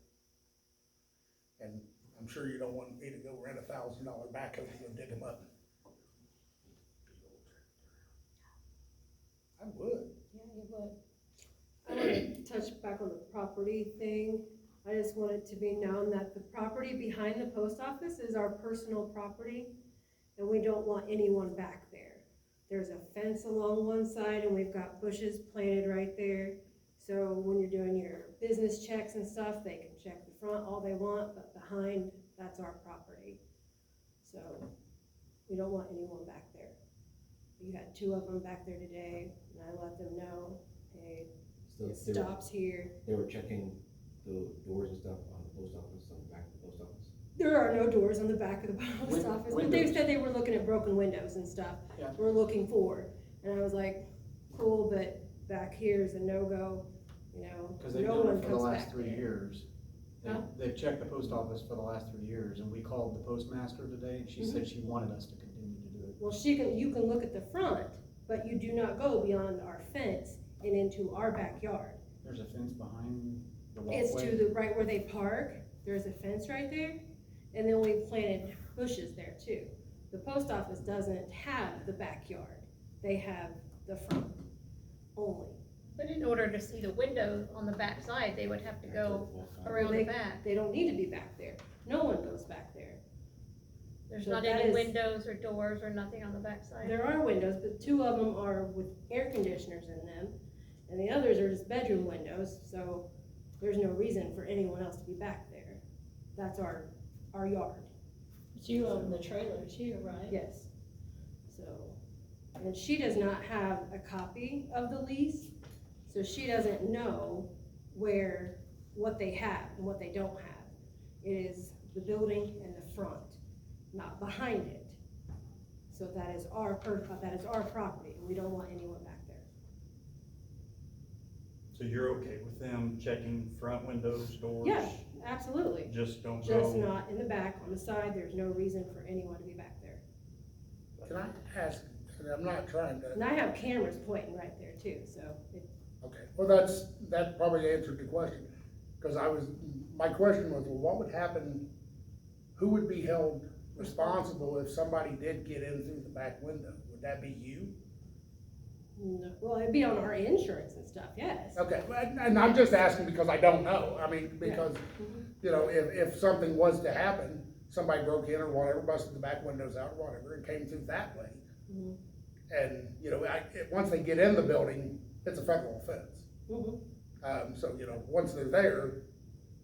And I'm sure you don't want me to go rent $1,000 backhoe to go dig them up. I would. Yeah, you would. I want to touch back on the property thing. I just want it to be known that the property behind the post office is our personal property, and we don't want anyone back there. There's a fence along one side, and we've got bushes planted right there. So when you're doing your business checks and stuff, they can check the front all they want, but behind, that's our property. So we don't want anyone back there. You had 2 of them back there today, and I let them know, hey, So it stops here. they were checking the doors and stuff on the post office, on the back of the post office? There are no doors on the back of the post office, but they windows. said they were looking at broken windows and stuff. Yeah. We're looking for, and I was like, cool, but back here is a no-go, you know, Cause they've no done one it for the comes last back 3 there. years. Huh? They've checked the post office for the last 3 years, and we called the postmaster today, and she said she wanted us to continue to do it. Well, you can look at the front, but you do not go beyond our fence and into our backyard. There's a fence behind the walkway. It's to the right where they park, there's a fence right there, and then we planted bushes there too. The post office doesn't have the backyard, they have the front only. But in order to see the window on the back side, they would have to go around the back. They don't need to be back there, no one goes back there. There's So not that any is- windows or doors or nothing on the back side. There are windows, but 2 of them are with air conditioners in them, and the others are just bedroom windows, so there's no reason for anyone else to be back there. That's our yard, But you own the trailer too, right? yes. So, and she does not have a copy of the lease, so she doesn't know what they have and what they don't have. It is the building and the front, not behind it. So that is our property, and we don't want anyone back there. So you're okay with them checking front windows, doors? Yeah, absolutely. Just don't Just go, not in the back, on the side, there's no reason for anyone to be back there. Can I ask, and I'm not trying to, And I have cameras pointing right there too, so okay, well, that probably answered the question. Cause my question was, well, what would happen, who would be held responsible if somebody did get in through the back window? Would that be you? No, well, it'd be on our insurance and stuff, yes. Okay, and I'm just asking because I don't know, I mean, because, you know, if something was to happen, somebody broke in or whatever, busted the back windows out or whatever, and came through that way. Mhm. And, you know, once they get in the building, it's a federal offense. Mhm. So, you know, once they're there,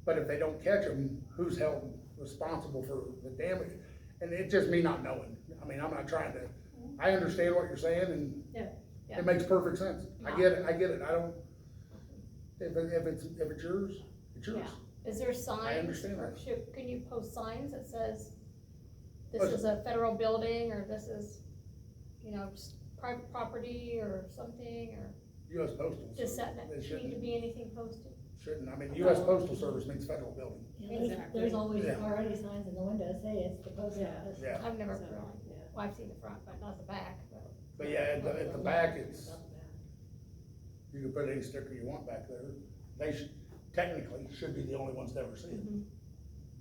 but if they don't catch them, who's held responsible for the damage? And it's just me not knowing, I mean, I'm not trying to, I understand what you're saying, and Yeah. Yeah. it makes perfect sense. I get it, I don't, if it's yours, it's yours. Yeah. Is there signs? understand or that. can you post signs that says, this Listen. is a federal building, or this is, you know, just private property or something, or US Postal just Service, that, they need to shouldn't, be anything posted? I mean, US Postal Service means federal building. Yeah, there's Exactly. always Yeah. already signs in the windows, hey, it's the post Yeah. office. Yeah, I've never So, really, yeah. well, I've seen the front, but not the back, but. but yeah, at the back, you can put any sticker you want back there. They technically should be the only ones to ever see it,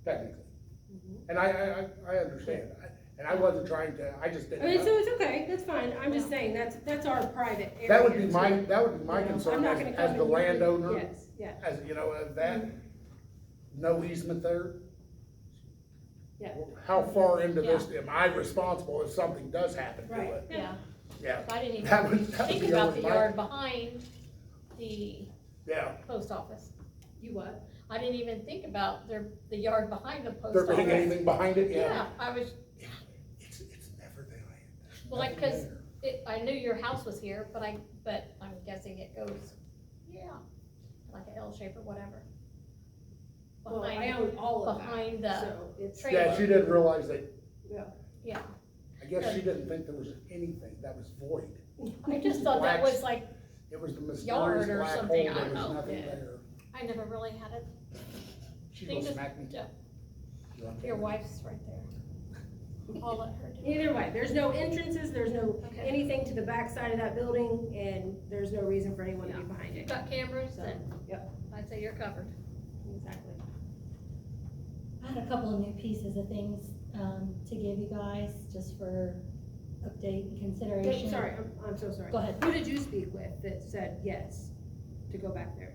technically. Mhm. And I understand, and I wasn't trying to, I just I didn't mean, so know. it's okay, that's fine, I'm just saying, that's our private area. That would be too. my You know, concern I'm not as gonna as come the in here- landowner, Yes, yeah, as, you know, that, no easement there. yeah, How far into this am I responsible if something does happen to Right. it? Yeah, Yeah, I didn't That even would think be about always the my- yard behind the yeah, post office. you what? I didn't even think about the yard behind the post there office. being anything behind it, Yeah, I was, It's never there. There's well, like, nothing 'cause there. I knew your house was here, but I'm guessing it goes, yeah, like an L shape or whatever. Well, I Behind, own all of that, behind the so it's. trailer. Yeah, she didn't realize that, yeah, I guess she didn't think there was anything that was void. I just thought that was like, It was the mysterious Yard or black hole, something, I there don't was know. nothing Yeah. there. I never really had it, She They goes just- smack me. yeah. You want Your that? wife's right there. I'll let her do it. Either way, there's no entrances, there's no Okay. anything to the back side of that building, and there's no reason for anyone to be behind You've it. got cameras, So, then yep, I'd say you're covered. exactly. I had a couple of new pieces of things, to give you guys, just for update and consideration. Sorry, I'm so sorry. Go ahead. Who did you speak with that said yes to go back there?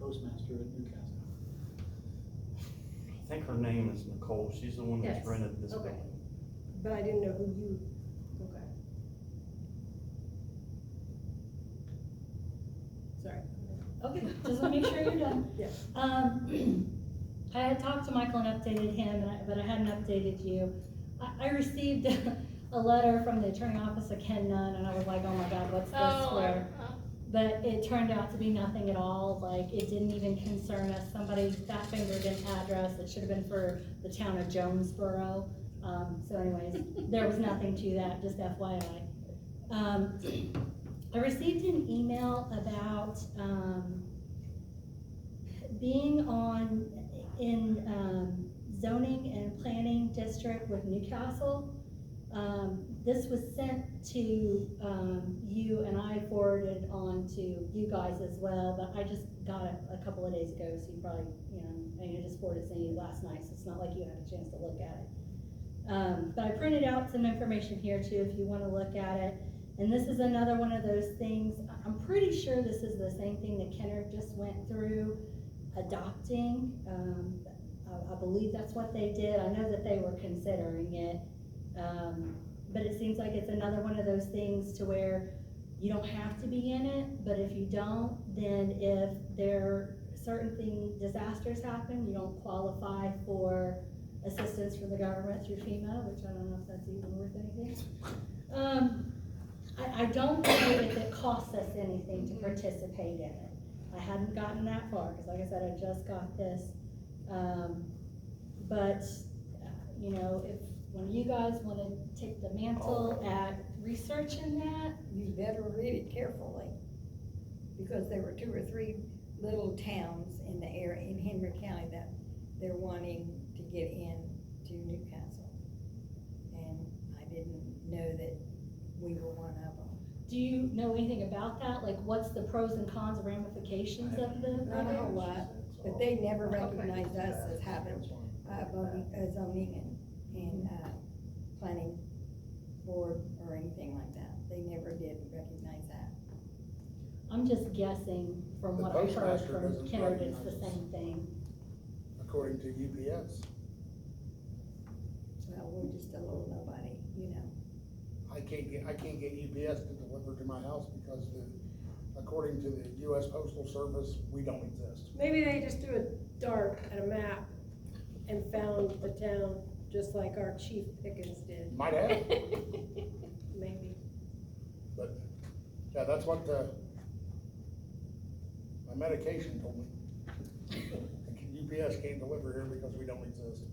Postmaster at Newcastle. I think her name is Nicole, she's the one that's Yes. rented this Okay. building. But I didn't know who you, okay. Sorry. Okay, just wanna make sure you're done. Yes. I had talked to Michael and updated him, but I hadn't updated you. I received a letter from the attorney office of Ken Nunn, and I was like, oh my God, what's this for? But it turned out to be nothing at all, like, it didn't even concern us, somebody fat fingered an address that should have been for the town of Jonesboro. So anyways, there was nothing to that, just FYI. I received an email about, being in zoning and planning district with Newcastle. This was sent to, you, and I forwarded on to you guys as well, but I just got it a couple of days ago, so you probably, I just forwarded it to you last night, so it's not like you had a chance to look at it. But I printed out some information here too, if you wanna look at it. And this is another one of those things, I'm pretty sure this is the same thing that Kenner just went through, adopting. I believe that's what they did, I know that they were considering it. But it seems like it's another one of those things to where you don't have to be in it, but if you don't, then if there certain disasters happen, you don't qualify for assistance from the government through FEMA, which I don't know if that's even worth anything. I don't know if it costs us anything to participate in it. I hadn't gotten that far, because like I said, I just got this. But, if one of you guys wanna take the mantle at researching that, You better read it carefully, because there were 2 or 3 little towns in the area, in Henry County, that they're wanting to get in to Newcastle. And I didn't know that we were one of them. do you know anything about that? Like, what's the pros and cons and ramifications of the? Not a whole lot, but they never recognized us as having, zoning and planning board or anything like that. They never did recognize that. I'm just guessing from The what I've heard postmaster from doesn't Kennard, it's the recognize same thing. according to UPS. Well, we're just a little nobody, you know. I can't get UPS to deliver to my house because according to the US Postal Service, we don't exist. Maybe they just threw a dart at a map and found the town, just like our Chief Pickens did, Might have, maybe. but, yeah, that's what my medication told me. UPS can't deliver here because we don't exist.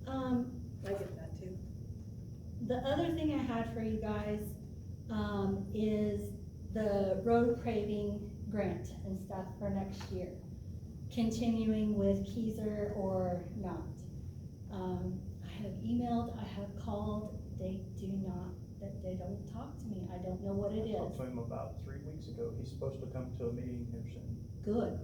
I get that too. The other thing I had for you guys, is the road paving grant and stuff for next year. Continuing with Keyser or not. I have emailed, I have called, they don't talk to me, I don't know what it Talked is. to him about 3 weeks ago, he's supposed to come to a meeting here soon. Good.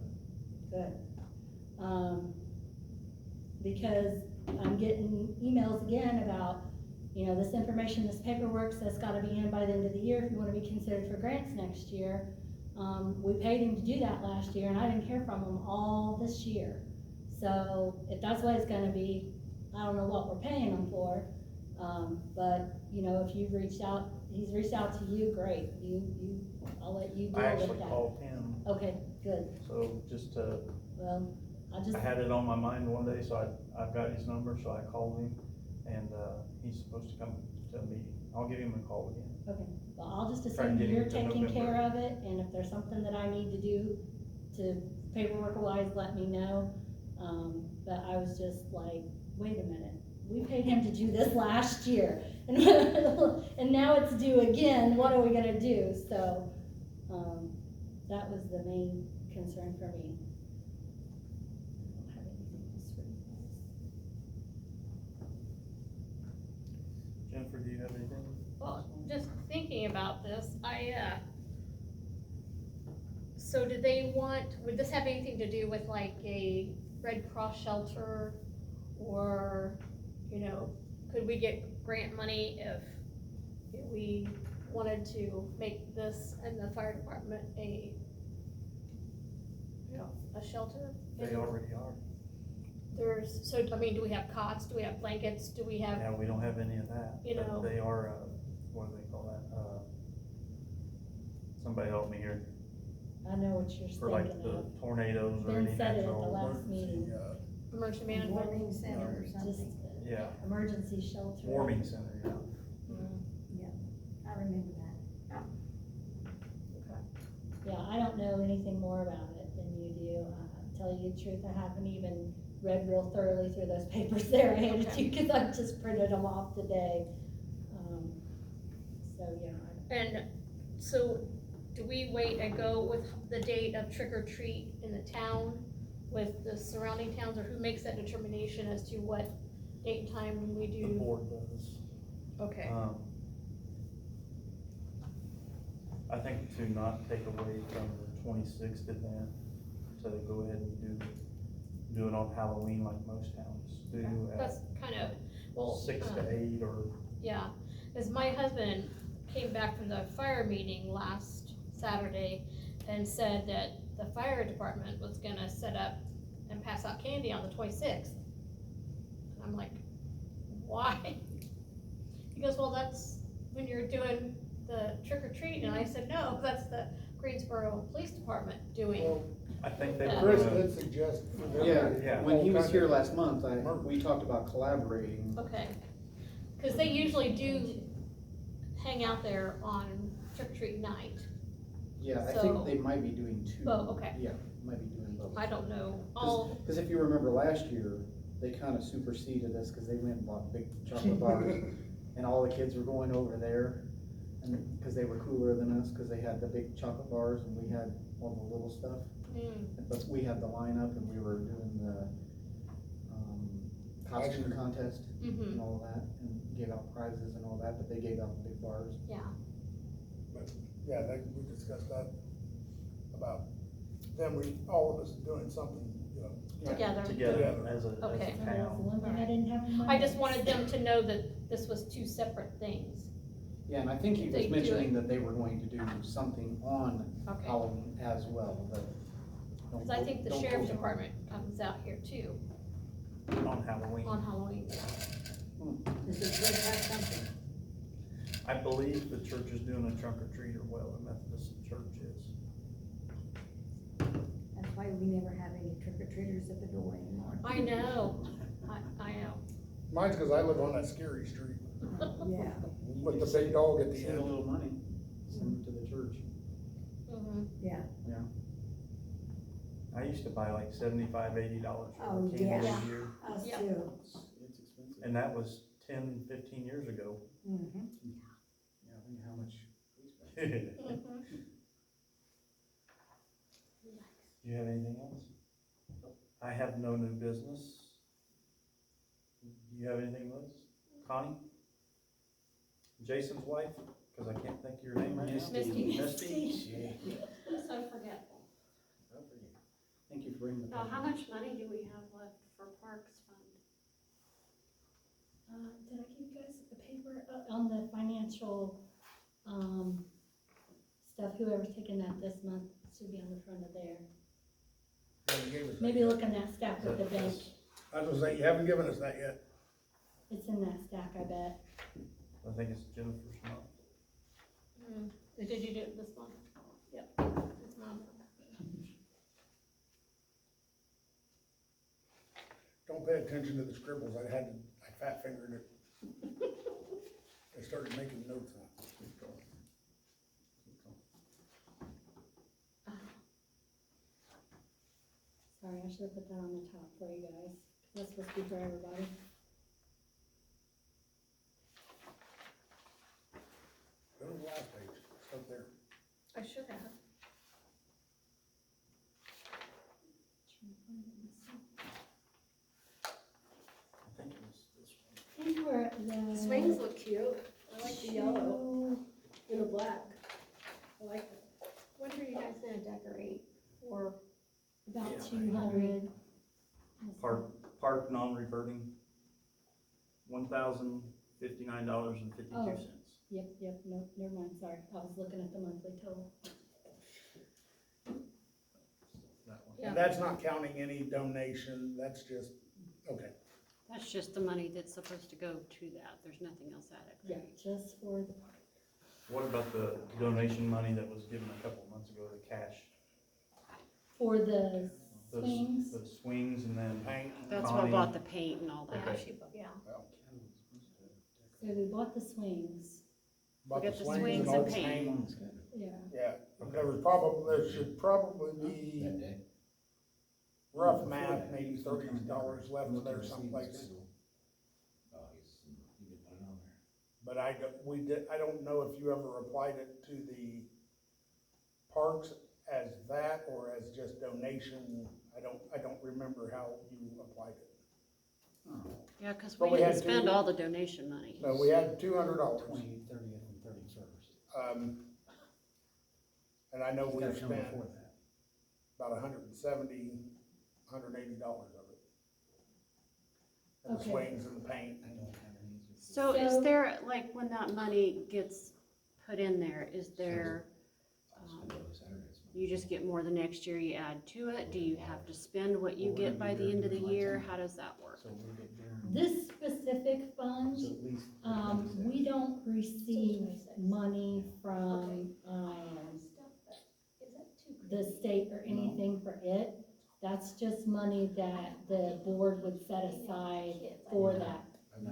Because I'm getting emails again about, you know, this information, this paperwork that's gotta be in by the end of the year if you wanna be considered for grants next year. We paid him to do that last year and I didn't hear from him all this year. So if that's what it's gonna be, I don't know what we're paying him for. But, you know, if you've reached out, he's reached out to you, great, I'll let you deal with I that. actually called him, Okay, good, so just to, well, I had it on my mind one day, so I've got his number, so I called him, and, he's supposed to come to a meeting. I'll give him a call again. okay, well, I'll just Try and assume get him you're to taking November. care of it, and if there's something that I need to do to paperwork wise, let me know. But I was just like, wait a minute, we paid him to do this last year, and, and now it's due again, what are we gonna do? So, that was the main concern for me. I don't have anything else for you guys. Jennifer, do you have anything? Well, just thinking about this, so do they would this have anything to do with like a Red Cross shelter? Or, you know, could we get grant money if we wanted to make this and the fire department a shelter? They already are. I mean, do we have cots, do we have blankets, do we have, Yeah, we don't have any of that. You but know. They are, what do they call that? Somebody help me here, I know what you're for like thinking the of. tornadoes or Ben any said it at the natural. last meeting, emergency management? Warming center or just, something. Yeah, emergency shelter. warming center, yeah. I remember that. Okay. Yeah, I don't know anything more about it than you do. Tell you the truth, I haven't even read real thoroughly through those papers there I handed Okay. you, cause I just printed them off today. So, yeah, And so, do we wait and go with the date of trick or treat in the town with the surrounding towns, or who makes that determination as to what date and time we The do? board does. Okay, I think to not take away from the 26th event, to go ahead and do it on Halloween like most towns do that's at kind of, well. 6 to 8 or, Yeah, as my husband came back from the fire meeting last Saturday and said that the fire department was gonna set up and pass out candy on the 26th. And I'm like, why? He goes, well, that's when you're doing the trick or treat, and I said, no, that's the Greensboro Police Department doing. Well, I think they Yeah. were Chris gonna, did suggest. for them Yeah, to- Yeah. when he was all here kind last month, we talked about collaborating. Okay, cause they usually do hang out there on trick or treat night. Yeah, I So- think they might be doing two. Oh, okay. Yeah, might be doing both. I don't know, all, Cause if you remember last year, they kinda superseded us, cause they went and bought big chocolate bars, and all the kids were going over there, and, cause they were cooler than us, cause they had the big chocolate bars, and we had all the little stuff. But we had the lineup, and we were doing the, costume contest mhm, and all that, and gave out prizes and all that, but they gave out the big bars. yeah. Yeah, we discussed that about them, all of us doing something, you know. Together. together as a Okay. That was the town. one thing I didn't have in mind. I just wanted them to know that this was two separate things. Yeah, and I think he They was do mentioning that they were going to do something on Okay. Halloween as well, but. Cause I think the don't sheriff's quote me. department comes out here too, On Halloween. on Halloween. This is good to have something. I believe the church is doing a trunk or treat, or well, the Methodist church is. That's why we never have any trick or treaters at the door anymore. I know, I know. Mine's cause I live on that scary street Yeah. with the big dog at the Send a end. little money, send it to the church. Mhm. Yeah. I used to buy like $75, $80 worth Oh, of candy yeah. a year, Us Yeah. too. It's expensive. and that was 10, 15 years ago. Mm-hmm. Yeah, I think how much we spent. Mhm. Do you have anything else? I have no new business. Do you have anything, Liz? Connie? Jason's wife? Cause I can't think of your name right now. Misty. Misty? I'm so forgetful. Thank you for bringing the. Now, how much money do we have left for Parks Fund? Did I give you guys the paper on the financial, stuff, whoever's taking that this month should be on the front of there. Haven't gave us that Maybe yet. look in that stack with the bank, I was gonna say, you haven't given us that yet. it's in that stack, I bet. I think it's Jennifer's month. Mm. Did you do it this month? Yep, this month. Don't pay attention to the scribbles, I fat fingered it. I started making notes on it. Sorry, I should have put that on the top for you guys, that's supposed to be for everybody. Go to the last page, it's up there. I should have. I think it was this one. I think we're at the. Swings look cute. I like the yellow and the black. I like it. When are you guys gonna decorate for? About Yeah. 200. Park non-reverting, $1,059.52. Yep, no, never mind, sorry, I was looking at the monthly total. That one. Yeah. And that's not counting any donation, that's just, okay. That's just the money that's supposed to go to that, there's nothing else added, Yeah, right? just for the park. What about the donation money that was given a couple months ago, the cash? For the The s- swings, The swings and then Paint, That's Connie. what bought the paint and all Yeah, that. yeah. so we bought the swings, about We the got the swings swings and all and the paint. paint. yeah. Yeah, there should probably be That day. rough math, maybe $30 left there someplace. Oh, you can put it on there. But I don't know if you ever applied it to the parks as that or as just donation. I don't remember how you applied it. Yeah, cause But we we didn't had spend to- all the donation money. So we had $200. 20th, 30th, and 31st. And I know It's we gotta come spent before that. about $170, $180 of it. And the Okay. swings and the paint. I don't have any. So is So- there, like, when that money gets put in there, is there, I'll spend it on Saturdays. you just get more the next year, you add to it? Do you have to spend what you get by the end of the year? How does that work? So we get guaranteed. This specific fund, So at least. we don't receive money from, the state or anything for it. That's just money that the board would set aside for that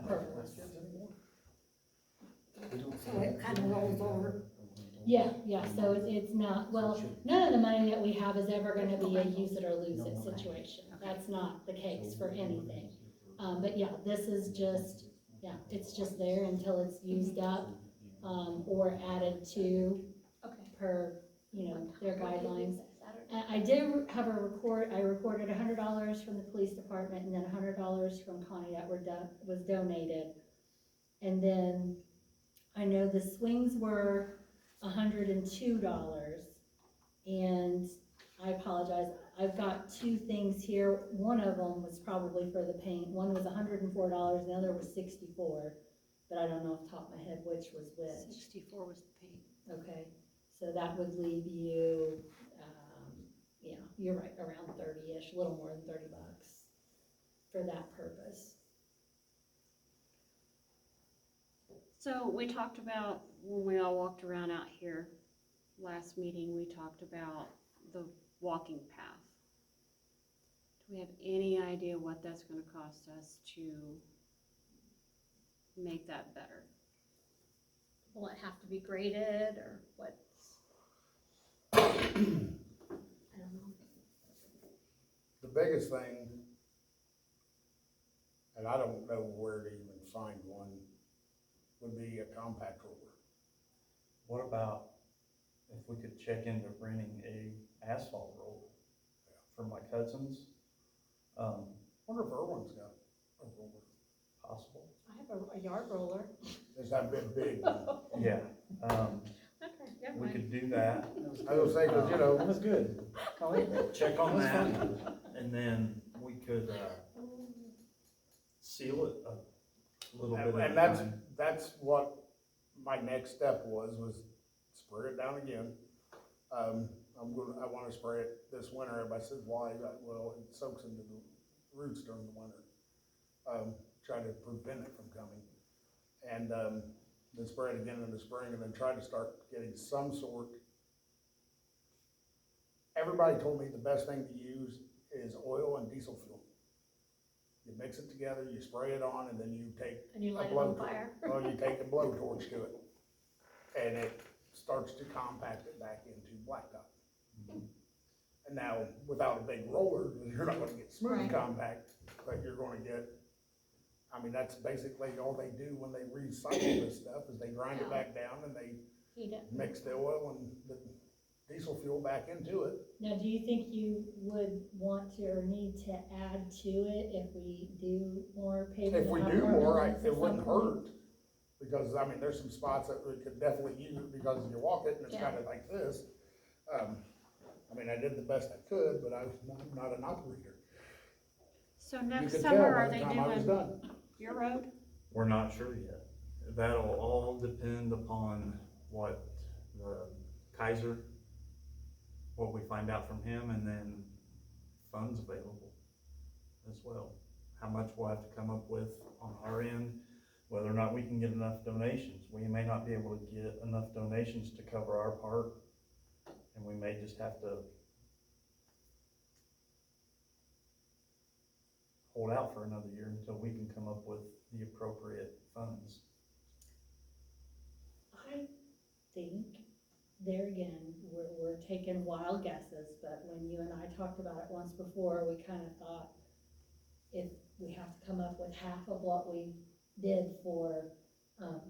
purpose. So it kind of rolls over. Yeah, so it's not, well, none of the money that we have is ever gonna be a use it or lose it situation. That's not the case for anything. But yeah, this is just, it's just there until it's used up, or added to Okay. per, their guidelines. I did have I recorded $100 from the police department and then $100 from Connie that was donated. And then I know the swings were $102, and I apologize, I've got two things here. One of them was probably for the paint, one was $104, the other was $64. but I don't know off the top of my head which was which. 64 was the paint. Okay, so that would leave you, yeah, you're right, around 30-ish, a little more than $30 for that purpose. So we talked about, when we all walked around out here last meeting, we talked about the walking path. Do we have any idea what that's gonna cost us to make that better? Will it have to be graded or what? I don't know. The biggest thing, and I don't know where to even find one, would be a compact roller. What about if we could check into renting a asphalt roller for my cousins? Wonder if Irwin's got a roller. Possible. I have a yard roller. Is that big one? Yeah, Okay, never we mind. could do that. I was saying, 'cause, you know, That was good. I like that. Check on That that, was funny. and then we could, seal it a little bit at a and that's, time. that's what my next step was spray it down again. I wanna spray it this winter. Everybody says, why? Well, it soaks into the roots during the winter. Try to prevent it from coming. And, then spray it again in the spring, and then try to start getting some sort. Everybody told me the best thing to use is oil and diesel fuel. You mix it together, you spray it on, and then you take And you a light it on blowtorch. fire. Well, you take a blowtorch to it, and it starts to compact it back into blacktop. And now, without a big roller, you're not gonna get smooth Right. compact, but you're gonna get, I mean, that's basically all they do when they recycle this stuff, is they grind it Yeah. back down and they Heat it. mix the oil and the diesel fuel back into it. Now, do you think you would want to or need to add to it if we do more paving? If we and do have more, buildings at it wouldn't some point? hurt, because, I mean, there's some spots that we could definitely use, because you walk it and it's Yeah. kinda like this. I mean, I did the best I could, but I'm not an operator. So You next could tell summer, by are the they time I was doing done. your road? We're not sure yet. That'll all depend upon what the Kaiser, what we find out from him, and then funds available as well. How much we'll have to come up with on our end, whether or not we can get enough donations. We may not be able to get enough donations to cover our part, and we may just have to hold out for another year until we can come up with the appropriate funds. I think, there again, we're taking wild guesses, but when you and I talked about it once before, we kind of thought if we have to come up with half of what we did for,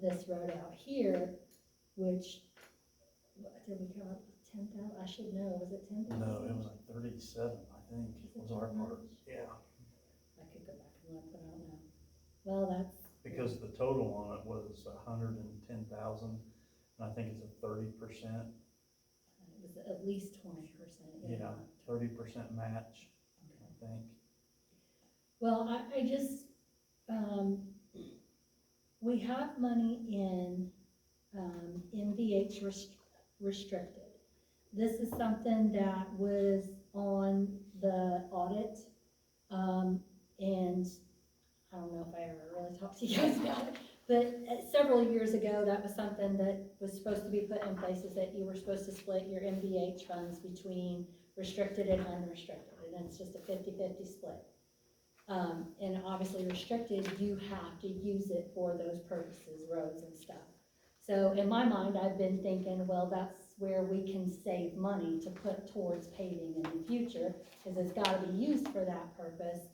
this road out here, which, what, did we come up with 10,000? I should know, was it 10,000? No, it was like 37, I think, was our part. Yeah. I could go back and look, but I don't know. Well, that's. Because the total on it was 110,000, and I think it's a 30%, It was at least 20%, yeah, 30% match, I think. Well, I just, we have money in NVH restricted. This is something that was on the audit, and I don't know if I ever really talked to you guys about it, but several years ago, that was something that was supposed to be put in place, is that you were supposed to split your NVH funds between restricted and unrestricted, and it's just a 50-50 split. And obviously restricted, you have to use it for those purposes, roads and stuff. So in my mind, I've been thinking, well, that's where we can save money to put towards paving in the future, because it's gotta be used for that purpose.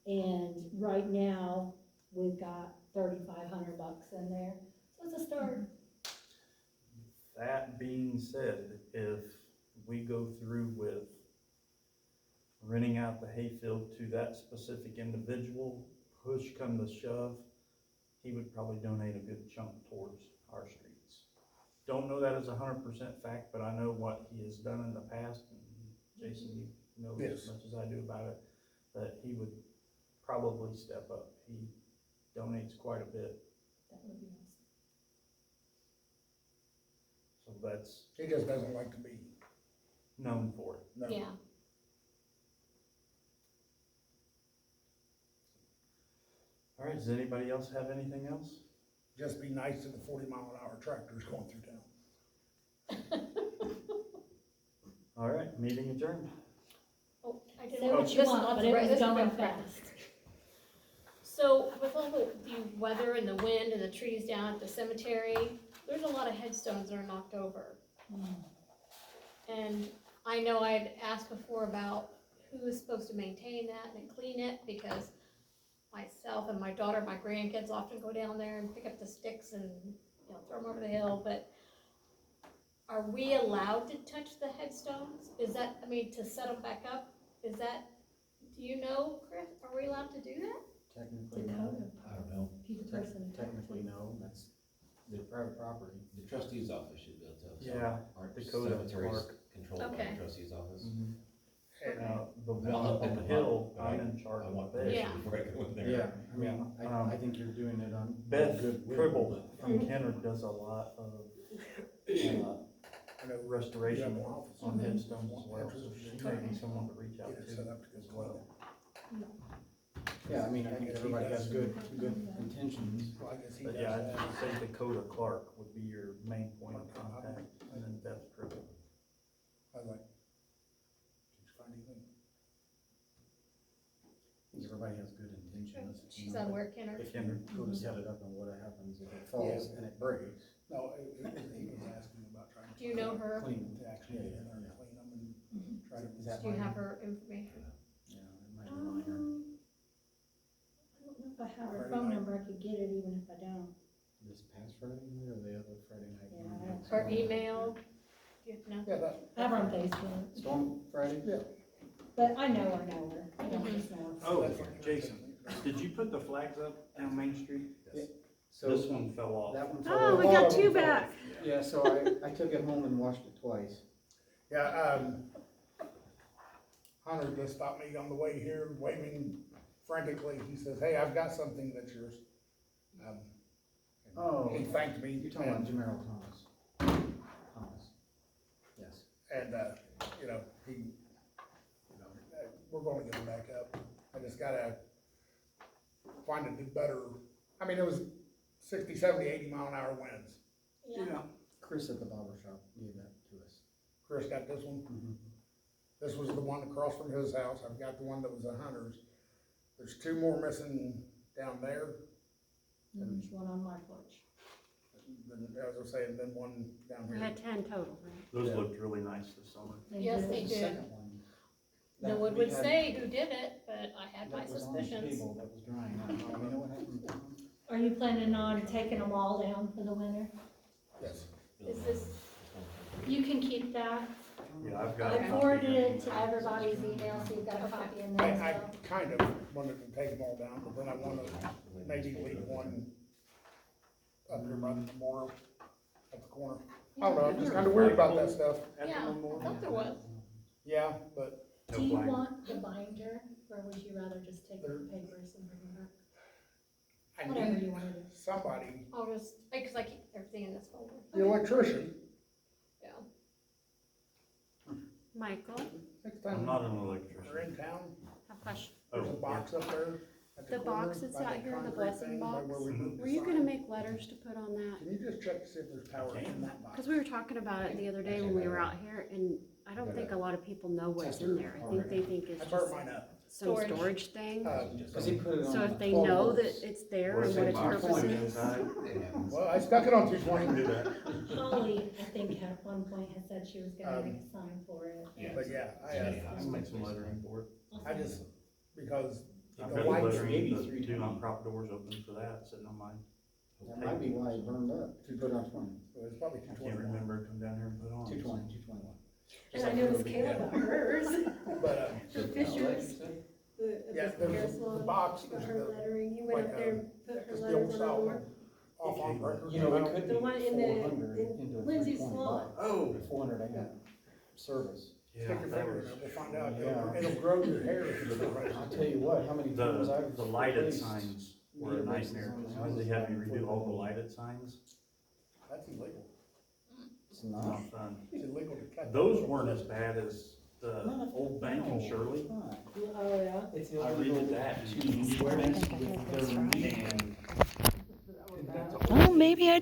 And right now, we've got $3,500 in there, so it's a start. That being said, if we go through with renting out the hayfield to that specific individual, push come to shove, he would probably donate a good chunk towards our streets. Don't know that as 100% fact, but I know what he has done in the past, and Jason, you know as Yes. much as I do about it, that he would probably step up. He donates quite a bit, That would be nice. so that's He just doesn't like to be, known for it. no. Yeah, All right, does anybody else have anything else? Just be nice to the 40-mile-an-hour tractors going through town. All right, meeting adjourned. oh, I did. Say what you want, but it was going fast. So with all the weather and the wind and the trees down at the cemetery, there's a lot of headstones that are knocked over. And I know I'd asked before about who is supposed to maintain that and clean it, because myself and my daughter, my grandkids often go down there and pick up the sticks and, you know, throw them over the hill, but are we allowed to touch the headstones? Is that, I mean, to set them back up, is that, do you know, Chris, are we allowed to do that? Technically, The no. code. I don't know. If you're the person. Technically, no, that's the private property. The trustee's office should be able to tell us. Yeah, Our Dakota cemetery's Park. controlled by Okay. the trustee's office. And, Okay. the I don't one know up on the if hill, but I'm in charge I of want it. permission Yeah. before I go in there. Yeah, I mean, Yeah. I think you're doing it on. Beth good will. Cribble from Kenner does a lot of, I know restoration Yeah. work on headstones as well, so she may be someone to reach out Get it set to up as to well. Yeah, I mean, I think everybody has good intentions. Well, I guess he But does yeah, that. I'd say Dakota Clark would be your main point of contact, and then Beth Cribble. I was like, "Just find anything." I think everybody has good intentions. She's on work in her. The Kenner. Go to set it up and what happens if it falls and it breaks. No, he was asking about trying to. Do you know her? Clean. To actually get in there and clean them and try to. Is that Do you minor? have her information? Yeah, it might be minor. I don't know if I have her phone number, I could get it even if I don't. This past Friday night or the other Friday night? Yeah, I don't- Her email? Do you know? Yeah, that. I have her on Facebook, Storm Friday? Yeah. but I know her. I don't just know her. Oh, Jason, did you put the flags up down Main Street? So This one fell off. that one. Oh, we got two back. Yeah, so I took it home and washed it twice. Yeah, Hunter just stopped me on the way here waving frantically. He says, "Hey, I've got something that's yours." And Oh. He thanked me. You're talking about Jamero Thomas. Thomas. Yes. And, you know, we're gonna get it back up. I just gotta find a better, I mean, it was 60, 70, 80-mile-an-hour winds. Yeah. Chris at the barber shop gave that to us. Chris got this one. Mhm. This was the one across from his house. I've got the one that was a Hunter's. There's two more missing down there. And there's one on my porch. Then, as I was saying, then one down We here. had 10 total, right? Those Yeah. looked really nice this summer. Yes, did. they The did. second one. No that one we would had- say who did it, but I had my that was on the suspicions. table that was drying out. You know what happened? Are you planning on taking them all down for the winter? Yes. Is this, You can keep that. Yeah, I've got. I forwarded it to everybody's email, so you've got a copy in there as I well. kind of wanted to take them all down, but then I wanted to maybe leave one up here by the memorial at the corner. I don't know, I'm just kind of weird about that stuff. At the yeah, I memorial. thought there was. Yeah, but No Do you flag. want the binder, or would you rather just take the papers and bring them back? I Whatever need you wanna do. somebody, I'll just, because I keep everything in this folder. the electrician, Yeah. Michael, next I'm time not an we're electrician. in town, I have a question. there's a Oh, box up there at the The corner. box that's by out that here, the concrete blessing thing, by box, where we moved the were you gonna sign. make letters to put on that? Can you just check to see if there's power in that box? Because we were talking about it the other day when we were out here, and I don't think a lot of people know what's in there. I think they think it's I burnt just mine up. some Storage. storage thing. Cause he put it on. So if the they 12 know volts. that it's there Or and what say its box purpose point is. inside. Well, I stuck it on 220. Do that. Holly, I think at one point had said she was gonna make a sign for it. But yeah, I can make some lettering for it. I just, because I've the got the lights, lettering, maybe the 320. do not prop doors open for that, sitting on mine. That might be why it burned up. If you put it on 20. it's probably I 220. can't remember, come down here and put on. 220, 221. And I noticed Kayla got hers, But, her Fisher's, yeah, the hair there's the salon. box, She got there's her the, lettering, you went like, up there and put her it's the old letters on the style door. off on record. You know, it could be The one in the- 400 in into a Lindsay's 320 salon. box. Oh. 400 amp service. Stick Yeah, your that finger in was, it, we'll find out. Yeah. It'll grow your hair if you do it right. I'll tell you what, how many times I've. the lighted replaced signs were a nightmare, because they had me redo all the lighted signs. That's illegal. It's Not not. fun. It's illegal to cut. Those weren't as bad as the old bank in Shirley. It's not. Oh, yeah? It's I illegal redid that. to swear with their And name. that's Oh, maybe I